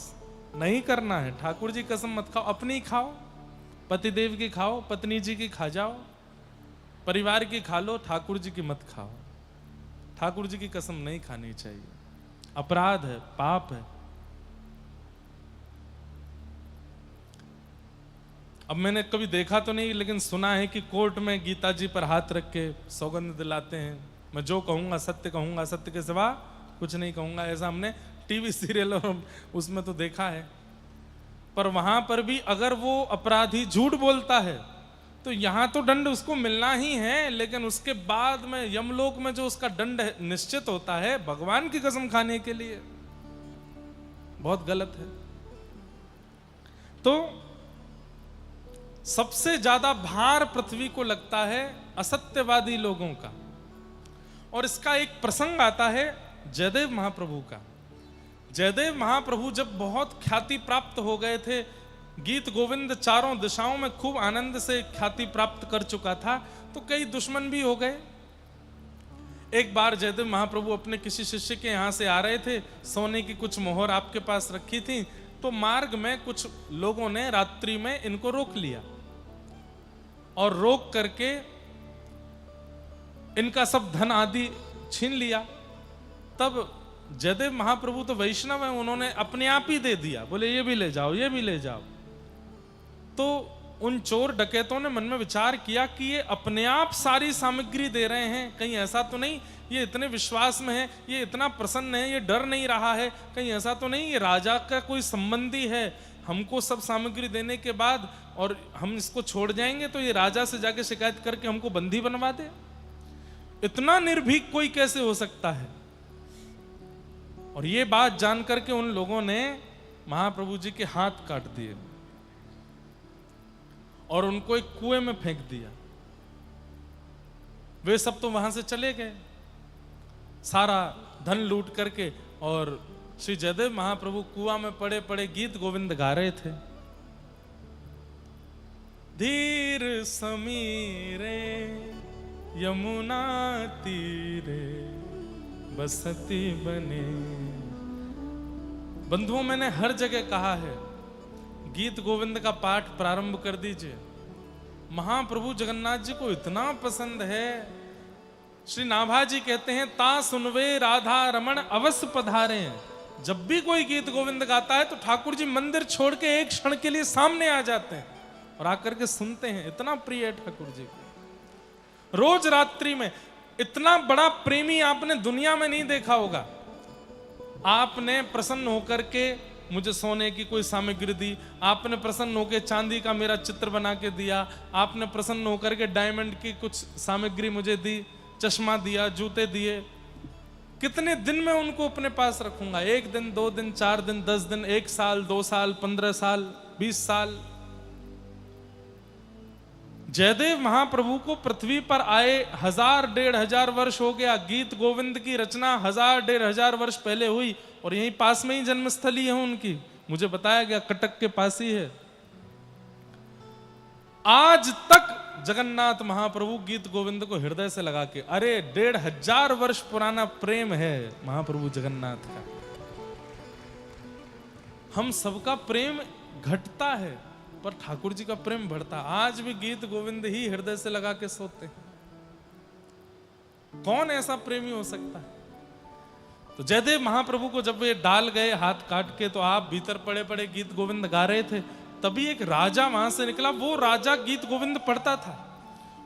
नहीं करना है। ठाकुर जी कसम मत खाओ, अपनी खाओ, पतिदेव की खाओ, पत्नी जी की खा जाओ, परिवार की खा लो, ठाकुर जी की मत खाओ। ठाकुर जी की कसम नहीं खानी चाहिए, अपराध है, पाप है। अब मैंने कभी देखा तो नहीं, लेकिन सुना है कि कोर्ट में गीता जी पर हाथ रख के सौगंध दिलाते हैं, मैं जो कहूंगा सत्य कहूंगा, सत्य के सिवा कुछ नहीं कहूंगा। ऐसा हमने टीवी सीरियल और उसमें तो देखा है। पर वहां पर भी अगर वो अपराधी झूठ बोलता है तो यहां तो दंड उसको मिलना ही है, लेकिन उसके बाद में यमलोक में जो उसका दंड निश्चित होता है भगवान की कसम खाने के लिए, बहुत गलत है। तो सबसे ज्यादा भार पृथ्वी को लगता है असत्यवादी लोगों का। और इसका एक प्रसंग आता है जयदेव महाप्रभु का। जयदेव महाप्रभु जब बहुत ख्याति प्राप्त हो गए थे, गीत गोविंद चारों दिशाओं में खूब आनंद से ख्याति प्राप्त कर चुका था, तो कई दुश्मन भी हो गए। एक बार जयदेव महाप्रभु अपने किसी शिष्य के यहाँ से आ रहे थे, सोने की कुछ मोहर आपके पास रखी थी, तो मार्ग में कुछ लोगों ने रात्रि में इनको रोक लिया और रोक करके इनका सब धन आदि छीन लिया। तब जयदेव महाप्रभु तो वैष्णव है, उन्होंने अपने आप ही दे दिया, बोले ये भी ले जाओ, ये भी ले जाओ। तो उन चोर डकैतों ने मन में विचार किया कि ये अपने आप सारी सामग्री दे रहे हैं, कहीं ऐसा तो नहीं ये इतने विश्वास में है, ये इतना प्रसन्न है, ये डर नहीं रहा है, कहीं ऐसा तो नहीं ये राजा का कोई संबंधी है, हमको सब सामग्री देने के बाद और हम इसको छोड़ जाएंगे तो ये राजा से जाके शिकायत करके हमको बंदी बनवा दे। इतना निर्भीक कोई कैसे हो सकता है? और ये बात जान करके उन लोगों ने महाप्रभु जी के हाथ काट दिए और उनको एक कुएं में फेंक दिया। वे सब तो वहां से चले गए सारा धन लूट करके, और श्री जयदेव महाप्रभु कुआं में पड़े पड़े गीत गोविंद गा रहे थे। धीर समीरे यमुना तीरे बसती बने बंधुओं, मैंने हर जगह कहा है, गीत गोविंद का पाठ प्रारंभ कर दीजिए। महाप्रभु जगन्नाथ जी को इतना पसंद है। श्री नाभाजी कहते हैं, ता सुनवे राधा रमण अवश्य पधारे। जब भी कोई गीत गोविंद गाता है तो ठाकुर जी मंदिर छोड़ के एक क्षण के लिए सामने आ जाते हैं और आकर के सुनते हैं। इतना प्रिय है ठाकुर जी को। रोज रात्रि में इतना बड़ा प्रेमी आपने दुनिया में नहीं देखा होगा। आपने प्रसन्न होकर के मुझे सोने की कोई सामग्री दी, आपने प्रसन्न होकर चांदी का मेरा चित्र बना के दिया, आपने प्रसन्न होकर के डायमंड की कुछ सामग्री मुझे दी, चश्मा दिया, जूते दिए। कितने दिन में उनको अपने पास रखूंगा? 1 दिन, 2 दिन, 4 दिन, 10 दिन, 1 साल, 2 साल, 15 साल, 20 साल। जयदेव महाप्रभु को पृथ्वी पर आए 1000-1500 वर्ष हो गया। गीत गोविंद की रचना 1000-1500 वर्ष पहले हुई और यहीं पास में ही जन्मस्थली है उनकी। मुझे बताया गया कटक के पास ही है। आज तक जगन्नाथ महाप्रभु गीत गोविंद को हृदय से लगा के, अरे 1500 वर्ष पुराना प्रेम है महाप्रभु जगन्नाथ का। हम सबका प्रेम घटता है पर ठाकुर जी का प्रेम बढ़ता। आज भी गीत गोविंद ही हृदय से लगा के सोते हैं। कौन ऐसा प्रेमी हो सकता है? तो जयदेव महाप्रभु को जब वे डाल गए हाथ काट के, तो आप भीतर पड़े पड़े गीत गोविंद गा रहे थे। तभी एक राजा वहां से निकला। वो राजा गीत गोविंद पढ़ता था।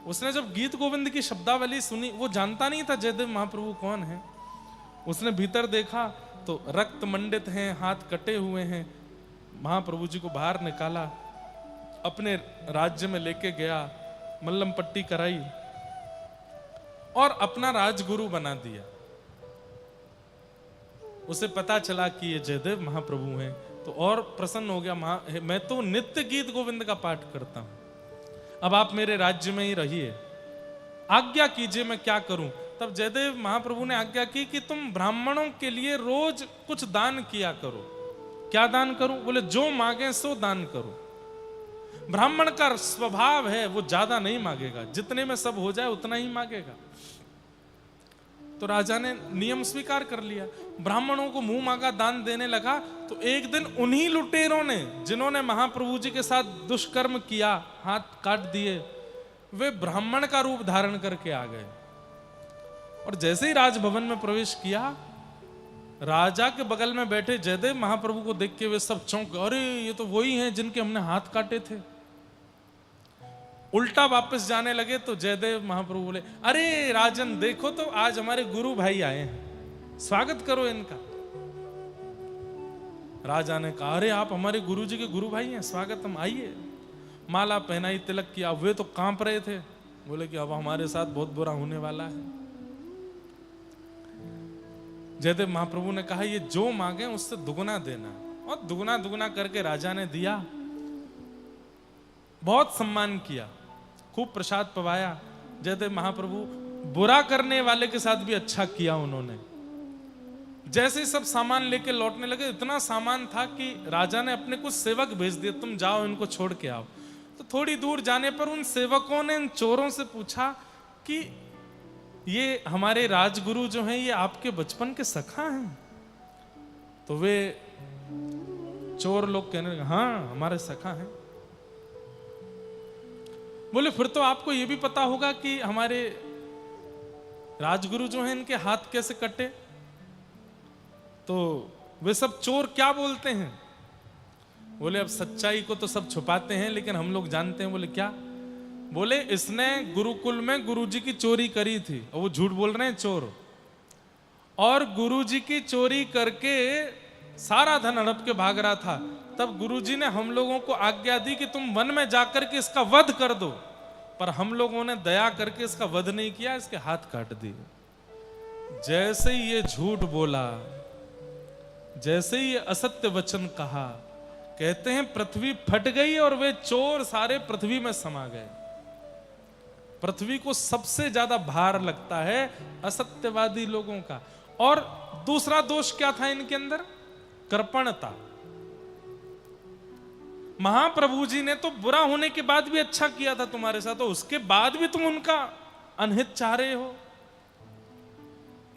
उसने जब गीत गोविंद की शब्दावली सुनी, वो जानता नहीं था जयदेव महाप्रभु कौन है। उसने भीतर देखा तो रक्त मंडित हैं, हाथ कटे हुए हैं। महाप्रभु जी को बाहर निकाला, अपने राज्य में लेके गया, मल्लम पट्टी कराई और अपना राजगुरु बना दिया। उसे पता चला कि ये जयदेव महाप्रभु हैं, तो और प्रसन्न हो गया। मैं तो नित्य गीत गोविंद का पाठ करता हूं, अब आप मेरे राज्य में ही रहिए, आज्ञा कीजिए मैं क्या करूं। तब जयदेव महाप्रभु ने आज्ञा की कि तुम ब्राह्मणों के लिए रोज कुछ दान किया करो। क्या दान करूं? बोले जो मांगे सो दान करो। ब्राह्मण का स्वभाव है, वो ज्यादा नहीं मांगेगा, जितने में सब हो जाए उतना ही मांगेगा। तो राजा ने नियम स्वीकार कर लिया, ब्राह्मणों को मुंह मांगा दान देने लगा। तो एक दिन उन्हीं लुटेरों ने, जिन्होंने महाप्रभु जी के साथ दुष्कर्म किया, हाथ काट दिए, वे ब्राह्मण का रूप धारण करके आ गए और जैसे ही राजभवन में प्रवेश किया, राजा के बगल में बैठे जयदेव महाप्रभु को देख के वे सब चौंक, अरे ये तो वही हैं जिनके हमने हाथ काटे थे। उल्टा वापस जाने लगे तो जयदेव महाप्रभु बोले, अरे राजन देखो तो आज हमारे गुरु भाई आए हैं, स्वागत करो इनका। राजा ने कहा, अरे आप हमारे गुरु जी के गुरु भाई हैं, स्वागत, हम आइए। माला पहनाई, तिलक किया। वे तो कांप रहे थे, बोले कि अब हमारे साथ बहुत बुरा होने वाला है। जयदेव महाप्रभु ने कहा, ये जो मांगे उससे दुगुना देना, और दुगुना दुगुना करके राजा ने दिया। बहुत सम्मान किया, खूब प्रसाद पवाया। जयदेव महाप्रभु बुरा करने वाले के साथ भी अच्छा किया उन्होंने। जैसे ही सब सामान लेके लौटने लगे, इतना सामान था कि राजा ने अपने कुछ सेवक भेज दिए, तुम जाओ इनको छोड़ के आओ। तो थोड़ी दूर जाने पर उन सेवकों ने इन चोरों से पूछा कि ये हमारे राजगुरु जो हैं, ये आपके बचपन के सखा हैं? तो वे चोर लोग कहने लगे, हाँ हमारे सखा हैं। बोले फिर तो आपको ये भी पता होगा कि हमारे राजगुरु जो हैं, इनके हाथ कैसे कटे? तो वे सब चोर क्या बोलते हैं? बोले अब सच्चाई को तो सब छुपाते हैं, लेकिन हम लोग जानते हैं। बोले क्या? बोले इसने गुरुकुल में गुरुजी की चोरी करी थी, और वो झूठ बोल रहे हैं चोर, और गुरुजी की चोरी करके सारा धन हड़प के भाग रहा था। तब गुरुजी ने हम लोगों को आज्ञा दी कि तुम वन में जाकर के इसका वध कर दो, पर हम लोगों ने दया करके इसका वध नहीं किया, इसके हाथ काट दिए। जैसे ही ये झूठ बोला, जैसे ही ये असत्य वचन कहा, कहते हैं पृथ्वी फट गई और वे चोर सारे पृथ्वी में समा गए। पृथ्वी को सबसे ज्यादा भार लगता है असत्यवादी लोगों का। और दूसरा दोष क्या था इनके अंदर? कृपणता। महाप्रभु जी ने तो बुरा होने के बाद भी अच्छा किया था तुम्हारे साथ, तो उसके बाद भी तुम उनका अनहित चाह रहे हो,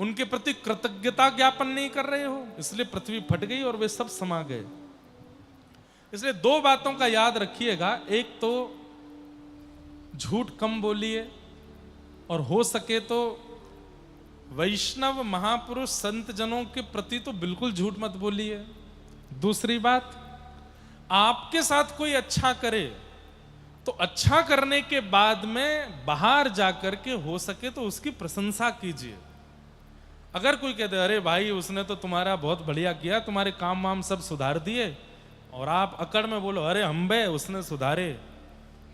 उनके प्रति कृतज्ञता ज्ञापन नहीं कर रहे हो, इसलिए पृथ्वी फट गई और वे सब समा गए। इसलिए दो बातों का याद रखिएगा, एक तो झूठ कम बोलिए और हो सके तो वैष्णव महापुरुष संत जनों के प्रति तो बिल्कुल झूठ मत बोलिए। दूसरी बात, आपके साथ कोई अच्छा करे तो अच्छा करने के बाद में बाहर जाकर के हो सके तो उसकी प्रशंसा कीजिए। अगर कोई कहते अरे भाई उसने तो तुम्हारा बहुत बढ़िया किया, तुम्हारे काम वाम सब सुधार दिए, और आप अकड़ में बोलो अरे हम बे उसने सुधारे,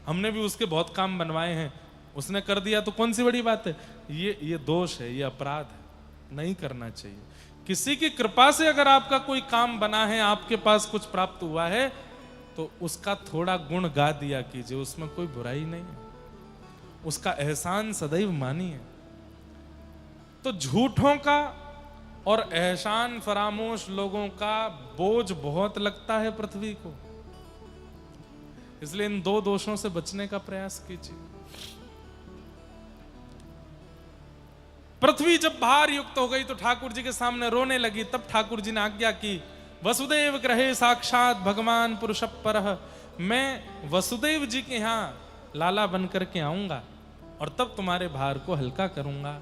हमने भी उसके बहुत काम बनवाए हैं, उसने कर दिया तो कौन सी बड़ी बात है। ये दोष है, ये अपराध है, नहीं करना चाहिए। किसी की कृपा से अगर आपका कोई काम बना है, आपके पास कुछ प्राप्त हुआ है, तो उसका थोड़ा गुण गा दिया कीजिए, उसमें कोई बुराई नहीं है, उसका एहसान सदैव मानिए। तो झूठों का और एहसान फरामोश लोगों का बोझ बहुत लगता है पृथ्वी को, इसलिए इन दो दोषों से बचने का प्रयास कीजिए। पृथ्वी जब भार युक्त हो गई तो ठाकुर जी के सामने रोने लगी, तब ठाकुर जी ने आज्ञा की, वसुदेव ग्रहे साक्षात भगवान पुरुष परः, मैं वसुदेव जी के यहां लाला बन करके आऊंगा और तब तुम्हारे भार को हल्का करूंगा।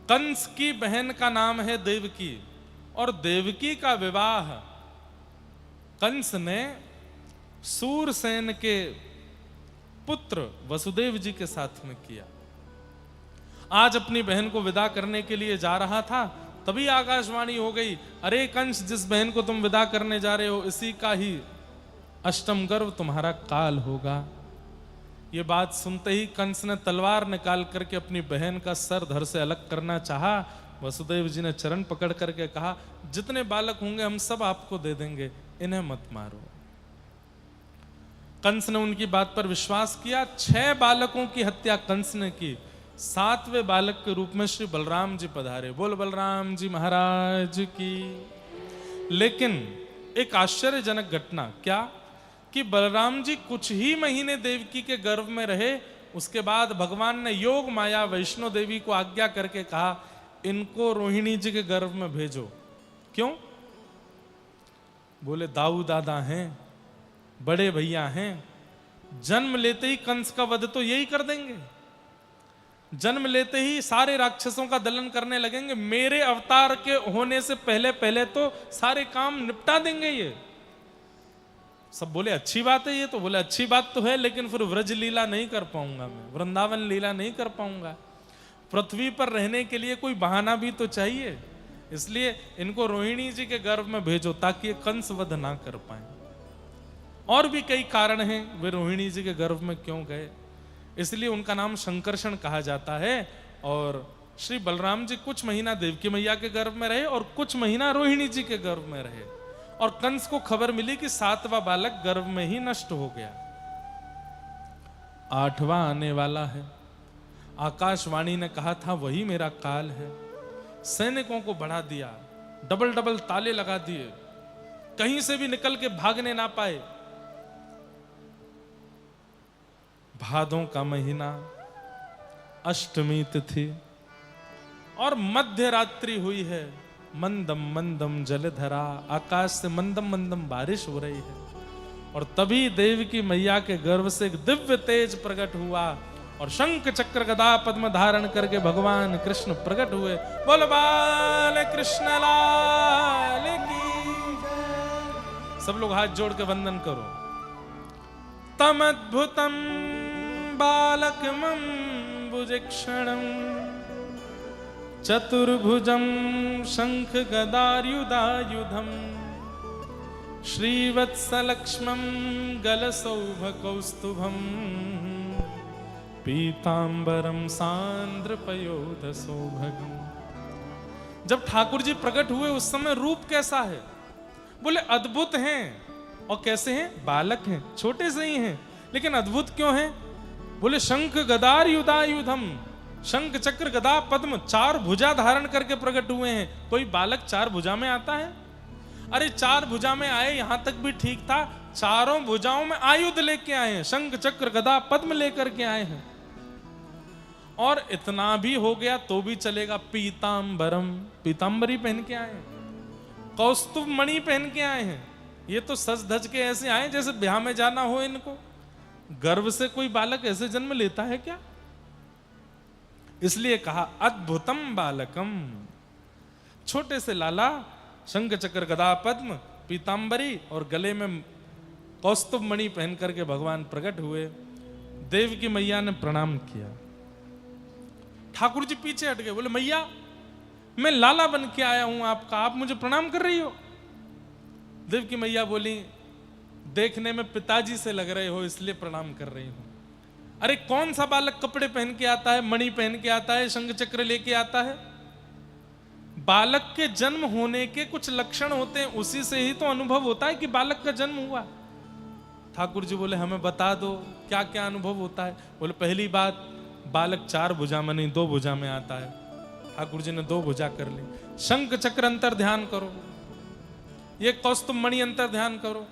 कंस की बहन का नाम है देवकी, और देवकी का विवाह कंस ने सूरसेन के पुत्र वसुदेव जी के साथ में किया। आज अपनी बहन को विदा करने के लिए जा रहा था, तभी आकाशवाणी हो गई, अरे कंस, जिस बहन को तुम विदा करने जा रहे हो इसी का ही अष्टम गर्भ तुम्हारा काल होगा। ये बात सुनते ही कंस ने तलवार निकाल करके अपनी बहन का सर धड़ से अलग करना चाहा। वसुदेव जी ने चरण पकड़ करके कहा, जितने बालक होंगे हम सब आपको दे देंगे, इन्हें मत मारो। कंस ने उनकी बात पर विश्वास किया। 6 बालकों की हत्या कंस ने की। 7वें बालक के रूप में श्री बलराम जी पधारे। बोल बलराम जी महाराज की। लेकिन एक आश्चर्यजनक घटना, क्या कि बलराम जी कुछ ही महीने देवकी के गर्भ में रहे, उसके बाद भगवान ने योग माया वैष्णो देवी को आज्ञा करके कहा, इनको रोहिणी जी के गर्भ में भेजो। क्यों? बोले दाऊ दादा हैं, बड़े भैया हैं, जन्म लेते ही कंस का वध तो यही कर देंगे, जन्म लेते ही सारे राक्षसों का दलन करने लगेंगे, मेरे अवतार के होने से पहले पहले तो सारे काम निपटा देंगे ये सब। बोले अच्छी बात है ये तो। बोले अच्छी बात तो है, लेकिन फिर व्रज लीला नहीं कर पाऊंगा मैं, वृंदावन लीला नहीं कर पाऊंगा। पृथ्वी पर रहने के लिए कोई बहाना भी तो चाहिए, इसलिए इनको रोहिणी जी के गर्भ में भेजो ताकि ये कंस वध ना कर पाए। और भी कई कारण हैं वे रोहिणी जी के गर्भ में क्यों गए, इसलिए उनका नाम शंकरषण कहा जाता है। और श्री बलराम जी कुछ महीना देवकी मैया के गर्भ में रहे और कुछ महीना रोहिणी जी के गर्भ में रहे, और कंस को खबर मिली कि 7वां बालक गर्भ में ही नष्ट हो गया, 8वां आने वाला है। आकाशवाणी ने कहा था वही मेरा काल है। सैनिकों को बढ़ा दिया, डबल डबल ताले लगा दिए, कहीं से भी निकल के भागने ना पाए। भादों का महीना, अष्टमी तिथि और मध्य रात्रि हुई है। मंदम मंदम जलधरा, आकाश से मंदम मंदम बारिश हो रही है, और तभी देवकी मैया के गर्भ से एक दिव्य तेज प्रकट हुआ और शंख चक्र गदा पद्म धारण करके भगवान कृष्ण प्रकट हुए। बोल बाल कृष्ण लाल की। सब लोग हाथ जोड़ के वंदन करो। तम अद्भुतम बालकमं भुजक्षणं चतुर्भुजं शंख गदायुधायुधं श्रीवत्सलक्ष्मं गलसौभकौस्तुभं पीतांबरम सांद्रपयोध सौभगम। जब ठाकुर जी प्रकट हुए उस समय रूप कैसा है? बोले अद्भुत हैं। और कैसे हैं? बालक हैं, छोटे से ही हैं, लेकिन अद्भुत क्यों हैं? बोले शंख गदार युधायुधम, शंख चक्र गदा पद्म 4 भुजा धारण करके प्रकट हुए हैं। कोई बालक 4 भुजा में आता है? अरे 4 भुजा में आए यहां तक भी ठीक था, चारों भुजाओं में आयुध लेके आए हैं, शंख चक्र गदा पद्म लेकर के आए हैं। और इतना भी हो गया तो भी चलेगा, पीतांबरम, पीतांबरी पहन के आए, कौस्तुभ मणि पहन के आए हैं। ये तो सज धज के ऐसे आए जैसे ब्याह में जाना हो इनको। गर्भ से कोई बालक ऐसे जन्म लेता है क्या? इसलिए कहा अद्भुतम बालकम, छोटे से लाला, शंख चक्र गदा पद्म पीतांबरी और गले में कौस्तुभ मणि पहन करके भगवान प्रकट हुए। देव की मैया ने प्रणाम किया। ठाकुर जी पीछे हट गए, बोले मैया मैं लाला बन के आया हूं आपका, आप मुझे प्रणाम कर रही हो? देव की मैया बोली देखने में पिताजी से लग रहे हो इसलिए प्रणाम कर रही हूं। अरे कौन सा बालक कपड़े पहन के आता है, मणि पहन के आता है, शंख चक्र लेके आता है? बालक के जन्म होने के कुछ लक्षण होते हैं, उसी से ही तो अनुभव होता है कि बालक का जन्म हुआ। ठाकुर जी बोले हमें बता दो क्या क्या अनुभव होता है। बोले पहली बात, बालक 4 भुजा में नहीं 2 भुजा में आता है। ठाकुर जी ने 2 भुजा कर ली। शंख चक्र अंतर ध्यान करो, ये कौस्तुभ मणि अंतर ध्यान करो।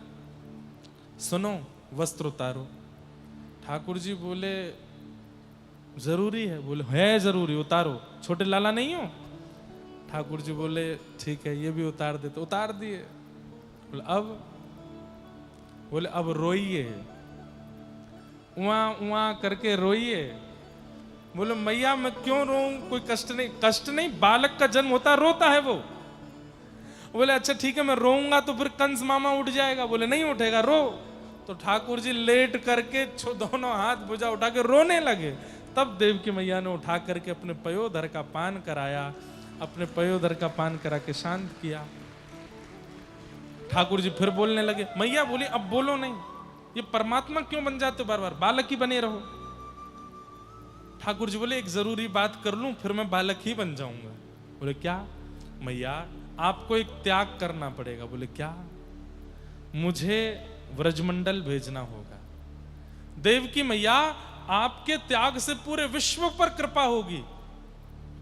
सुनो वस्त्र उतारो। ठाकुर जी बोले जरूरी है? बोले है जरूरी, उतारो। छोटे लाला नहीं हो? ठाकुर जी बोले ठीक है ये भी उतार देते। उतार दिए। बोले अब? बोले अब रोइए, उआ उआ करके रोइए। बोले मैया मैं क्यों रोऊं, कोई कष्ट नहीं। कष्ट नहीं, बालक का जन्म होता रोता है वो। बोले अच्छा ठीक है मैं रोऊंगा तो फिर कंस मामा उठ जाएगा। बोले नहीं उठेगा, रो। तो ठाकुर जी लेट करके दोनों हाथ भुजा उठा के रोने लगे। तब देव की मैया ने उठा करके अपने पयोधर का पान कराया, अपने पयोधर का पान करा के शांत किया। ठाकुर जी फिर बोलने लगे। मैया बोली अब बोलो नहीं, ये परमात्मा क्यों बन जाते हो बार बार, बालक ही बने रहो। ठाकुर जी बोले एक जरूरी बात कर लूं फिर मैं बालक ही बन जाऊंगा। बोले क्या? मैया आपको एक त्याग करना पड़ेगा। बोले क्या? मुझे व्रजमंडल भेजना होगा। देव की मैया आपके त्याग से पूरे विश्व पर कृपा होगी।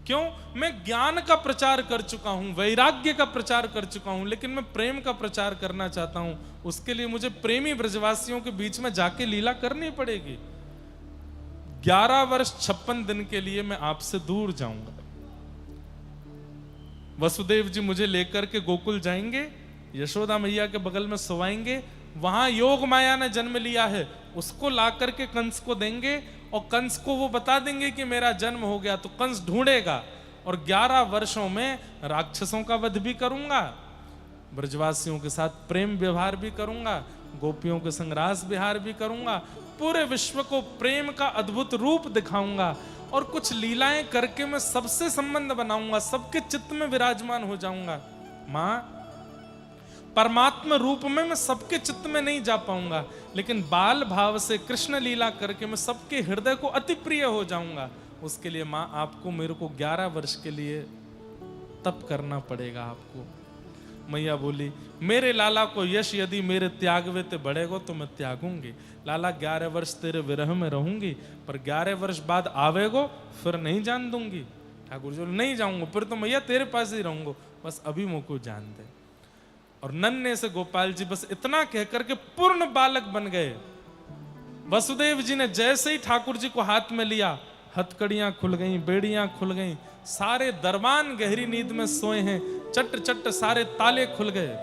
क्यों? मैं ज्ञान का प्रचार कर चुका हूं, वैराग्य का प्रचार कर चुका हूं, लेकिन मैं प्रेम का प्रचार करना चाहता हूं। उसके लिए मुझे प्रेमी ब्रजवासियों के बीच में जाके लीला करनी पड़ेगी। 11 वर्ष 56 दिन के लिए मैं आपसे दूर जाऊंगा। वसुदेव जी मुझे लेकर के गोकुल जाएंगे, यशोदा मैया के बगल में सोवाएंगे। वहां योग माया ने जन्म लिया है, उसको ला करके कंस को देंगे और कंस को वो बता देंगे कि मेरा जन्म हो गया। तो कंस ढूंढेगा और 11 वर्षों में राक्षसों का वध भी करूंगा, ब्रजवासियों के साथ प्रेम व्यवहार भी करूंगा, गोपियों के संग रास विहार भी करूंगा, पूरे विश्व को प्रेम का अद्भुत रूप दिखाऊंगा और कुछ लीलाएं करके मैं सबसे संबंध बनाऊंगा, सबके चित्त में विराजमान हो जाऊंगा। मां परमात्मा रूप में मैं सबके चित्त में नहीं जा पाऊंगा, लेकिन बाल भाव से कृष्ण लीला करके मैं सबके हृदय को अति प्रिय हो जाऊंगा। उसके लिए मां आपको मेरे को 11 वर्ष के लिए तप करना पड़ेगा आपको। मैया बोली मेरे लाला को यश यदि मेरे त्यागवे ते बढ़ेगो तो मैं त्यागूंगी। लाला 11 वर्ष तेरे विरह में रहूंगी, पर 11 वर्ष बाद आवेगो फिर नहीं जान दूंगी। ठाकुर जी नहीं जाऊंगा, फिर तो मैया तेरे पास ही रहूंगा, बस अभी मुझको जान दे। और नन्हे से गोपाल जी बस इतना कहकर के पूर्ण बालक बन गए। वसुदेव जी ने जैसे ही ठाकुर जी को हाथ में लिया, हथकड़ियां खुल गईं, बेड़ियां खुल गईं, सारे दरबान गहरी नींद में सोए हैं। चट चट सारे ताले खुल गए।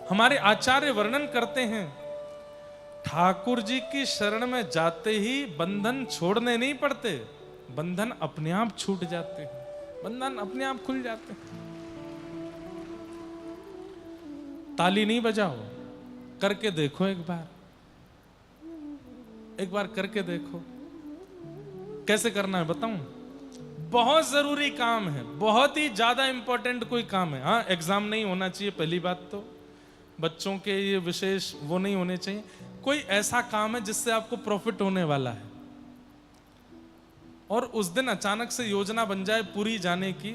हमारे आचार्य वर्णन करते हैं ठाकुर जी की शरण में जाते ही बंधन छोड़ने नहीं पड़ते, बंधन अपने आप छूट जाते हैं, बंधन अपने आप खुल जाते हैं। ताली नहीं बजाओ, करके देखो एक बार करके देखो कैसे करना है बताऊं। बहुत जरूरी काम है, बहुत ही ज्यादा इंपॉर्टेंट कोई काम है। हाँ एग्जाम नहीं होना चाहिए, पहली बात तो बच्चों के ये विशेष वो नहीं होने चाहिए। कोई ऐसा काम है जिससे आपको प्रॉफिट होने वाला है और उस दिन अचानक से योजना बन जाए पूरी जाने की,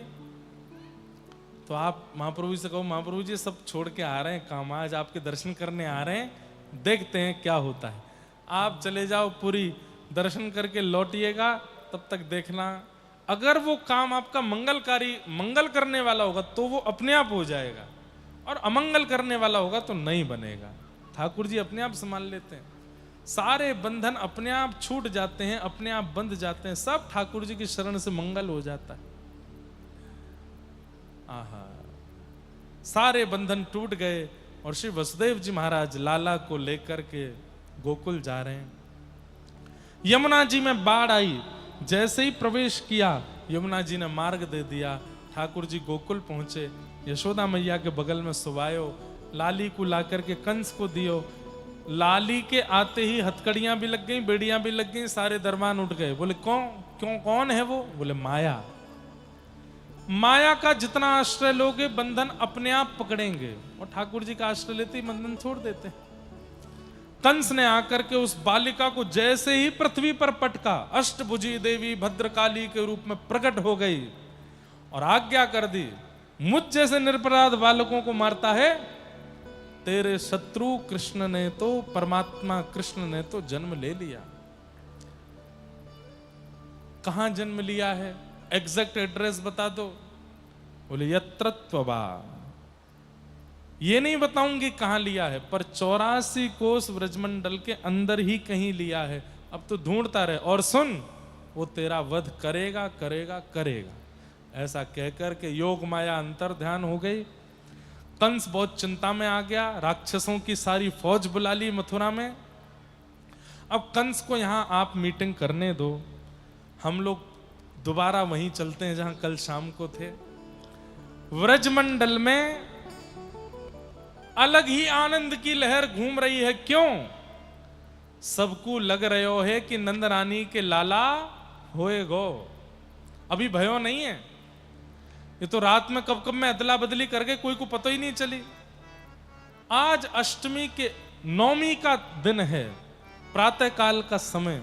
तो आप महाप्रभु जी से कहो महाप्रभु जी सब छोड़ के आ रहे हैं काम, आज आपके दर्शन करने आ रहे हैं, देखते हैं क्या होता है। आप चले जाओ पूरी दर्शन करके लौटिएगा, तब तक देखना अगर वो काम आपका मंगलकारी मंगल करने वाला होगा तो वो अपने आप हो जाएगा, और अमंगल करने वाला होगा तो नहीं बनेगा। ठाकुर जी अपने आप संभाल लेते हैं। सारे बंधन अपने आप छूट जाते हैं, अपने आप बंध जाते हैं, सब ठाकुर जी की शरण से मंगल हो जाता है। आहा, सारे बंधन टूट गए और श्री वसुदेव जी महाराज लाला को लेकर के गोकुल जा रहे हैं। यमुना जी में बाढ़ आई, जैसे ही प्रवेश किया यमुना जी ने मार्ग दे दिया, ठाकुर जी गोकुल पहुंचे, यशोदा मैया के बगल में सुवायो, लाली को लाकर के कंस को दियो। लाली के आते ही हथकड़ियां भी लग गई, बेड़ियां भी लग गई, सारे दरबान उठ गए। बोले कौन है वो? बोले माया। माया का जितना आश्रय लोगे बंधन अपने आप पकड़ेंगे, और ठाकुर जी का आश्रय लेते ही बंधन छोड़ देते हैं। कंस ने आकर के उस बालिका को जैसे ही पृथ्वी पर पटका, अष्टभुजी देवी भद्रकाली के रूप में प्रकट हो गई और आज्ञा कर दी, मुझ जैसे निरपराध बालकों को मारता है, तेरे शत्रु कृष्ण ने तो, परमात्मा कृष्ण ने तो जन्म ले लिया। कहां जन्म लिया है? एग्जैक्ट एड्रेस बता दो। बोले यत्रत्वबा। ये नहीं बताऊंगी कहां लिया है, पर 84 कोस व्रजमंडल के अंदर ही कहीं लिया है। अब तो ढूंढता रहे, और सुन, वो तेरा वध करेगा करेगा करेगा। ऐसा कहकर के योग माया अंतर ध्यान हो गई। कंस बहुत चिंता में आ गया, राक्षसों की सारी फौज बुला ली मथुरा में। अब कंस को यहां आप मीटिंग करने दो, हम लोग दोबारा वहीं चलते हैं जहां कल शाम को थे। व्रजमंडल में अलग ही आनंद की लहर घूम रही है। क्यों? सबको लग रहे है कि नंद रानी के लाला होए गो। अभी भयो नहीं है, ये तो रात में कब कब में अदला बदली करके कोई को पता ही नहीं चली। आज अष्टमी के नौमी का दिन है, प्रातः काल का समय।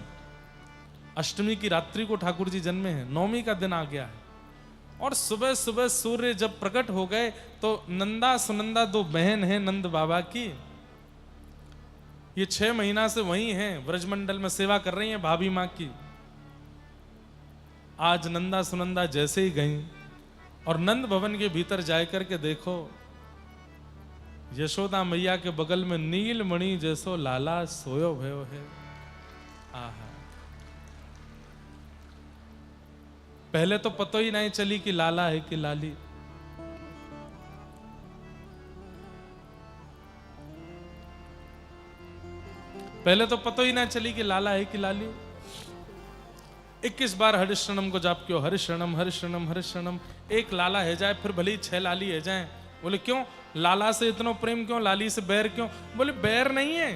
अष्टमी की रात्रि को ठाकुर जी जन्मे हैं, नौमी का दिन आ गया है, और सुबह सुबह सूर्य जब प्रकट हो गए तो नंदा सुनंदा दो बहन हैं नंद बाबा की, ये 6 महीना से वही हैं, व्रजमंडल में सेवा कर रही हैं भाभी माँ की। आज नंदा सुनंदा जैसे ही गई और नंद भवन के भीतर जाकर के देखो, यशोदा मैया के बगल में नीलमणि जैसो लाला सोयो भयो है। आहा, पहले तो पता ही नहीं चली कि लाला है कि लाली। पहले तो पता ही ना चली कि लाला है कि लाली। 21 बार हरिशरणम को जाप क्यों, हरिशरणम हरिशरणम हरिशरणम। एक लाला है जाए, फिर भले ही 6 लाली है जाए। बोले क्यों? लाला से इतना प्रेम क्यों, लाली से बैर क्यों? बोले बैर नहीं है,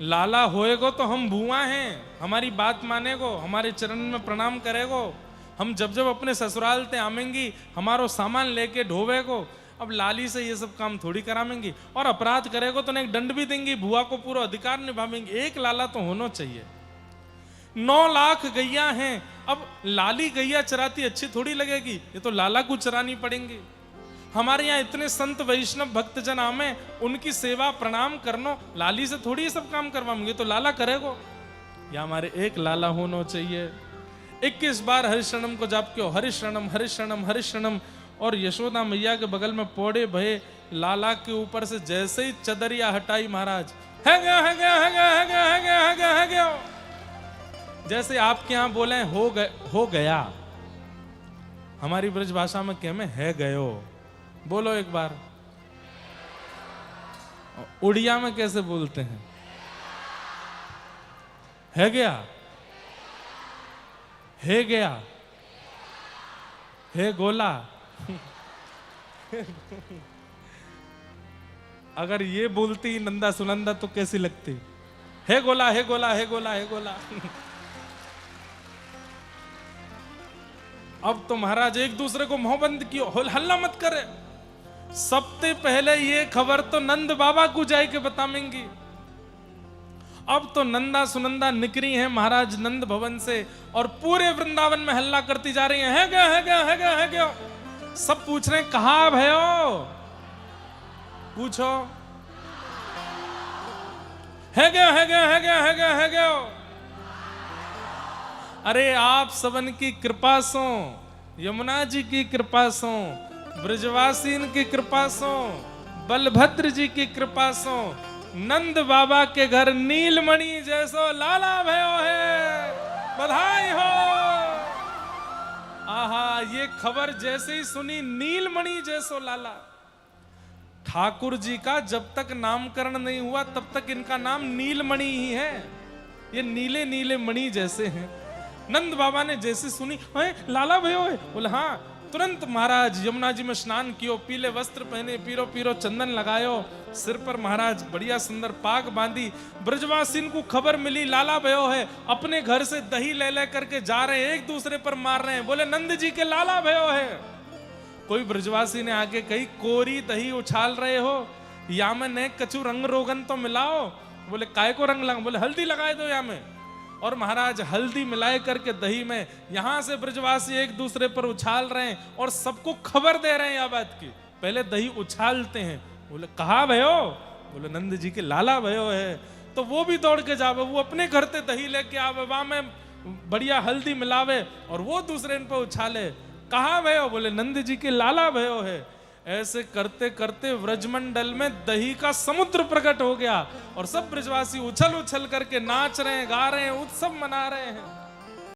लाला होएगो तो हम बुआ हैं, हमारी बात मानेगो, हमारे चरण में प्रणाम करेगो। हम जब जब अपने ससुराल ते आमेंगी, हमारो सामान लेके ढोवेगो। अब लाली से ये सब काम थोड़ी करामेंगी, और अपराध करेगो तो एक दंड भी देंगी, बुआ को पूरा अधिकार निभावेंगी। एक लाला तो होना चाहिए। 9 लाख गैया हैं, अब लाली गैया चराती अच्छी थोड़ी लगेगी, ये तो लाला को चरानी पड़ेंगी। हमारे यहाँ इतने संत वैष्णव भक्तजन आमे, उनकी सेवा प्रणाम करनो, लाली से थोड़ी ये सब काम करवाएंगे, तो लाला करेगो। या हमारे एक लाला होना चाहिए। 21 बार हरिशरणम को जाप क्यों, हरिशरणम हरिशरणम हरिशरणम। और यशोदा मैया के बगल में पौड़े भये लाला के ऊपर से जैसे ही चदरिया हटाई महाराज, है गया है गया है गया है गया है गया है गया है गया। जैसे आपके यहाँ बोले हो गया, हमारी ब्रज भाषा में क्या में है गयो। बोलो एक बार। उड़िया में कैसे बोलते हैं? है गया, है गया, है गोला। अगर ये बोलती नंदा सुनंदा तो कैसी लगती? है गोला है गोला है गोला है गोला। अब तो महाराज एक दूसरे को मोहबंद कियो, हल्ला मत करे। सबसे पहले ये खबर तो नंद बाबा को जाए के बताएंगी। अब तो नंदा सुनंदा निकली हैं महाराज नंद भवन से, और पूरे वृंदावन में हल्ला करती जा रही है गया है गया है गया है गया। सब पूछ रहे हैं कहां भयो, पूछो। है गया है गया है गया है गया है गया। अरे आप सबन की कृपा सो, यमुना जी की कृपा सो, ब्रजवासीन की कृपा सो, बलभद्र जी की कृपा सो, नंद बाबा के घर नीलमणि जैसो लाला भयो है, बधाई हो। आहा, ये खबर जैसे ही सुनी, नीलमणि जैसो लाला। ठाकुर जी का जब तक नामकरण नहीं हुआ तब तक इनका नाम नीलमणि ही है। ये नीले नीले मणि जैसे हैं। नंद बाबा ने जैसे सुनी, लाला भयो है, बोले हाँ। तुरंत महाराज यमुना जी में स्नान कियो, पीले वस्त्र पहने, पीरो पीरो चंदन लगायो, सिर पर महाराज बढ़िया सुंदर पाग बांधी। ब्रजवासिन को खबर मिली लाला भयो है, अपने घर से दही ले ले करके जा रहे हैं, एक दूसरे पर मार रहे हैं। बोले नंद जी के लाला भयो है। कोई ब्रजवासी ने आके कही, कोरी दही उछाल रहे हो, या में ने कछु रंग रोगन तो मिलाओ। बोले काय को रंग लगा? बोले हल्दी लगाए दो या में। और महाराज हल्दी मिलाए करके दही में, यहां से ब्रजवासी एक दूसरे पर उछाल रहे हैं और सबको खबर दे रहे हैं यह बात की। पहले दही उछालते हैं। बोले कहा भयो? बोले नंद जी के लाला भयो है। तो वो भी दौड़ के जावे, वो अपने घर से दही लेके आवे, वहां में बढ़िया हल्दी मिलावे और वो दूसरे इन पर उछाले। कहा भयो? बोले नंद जी के लाला भयो है। ऐसे करते करते व्रजमंडल में दही का समुद्र प्रकट हो गया और सब ब्रजवासी उछल उछल करके नाच रहे हैं, गा रहे हैं, उत्सव मना रहे हैं।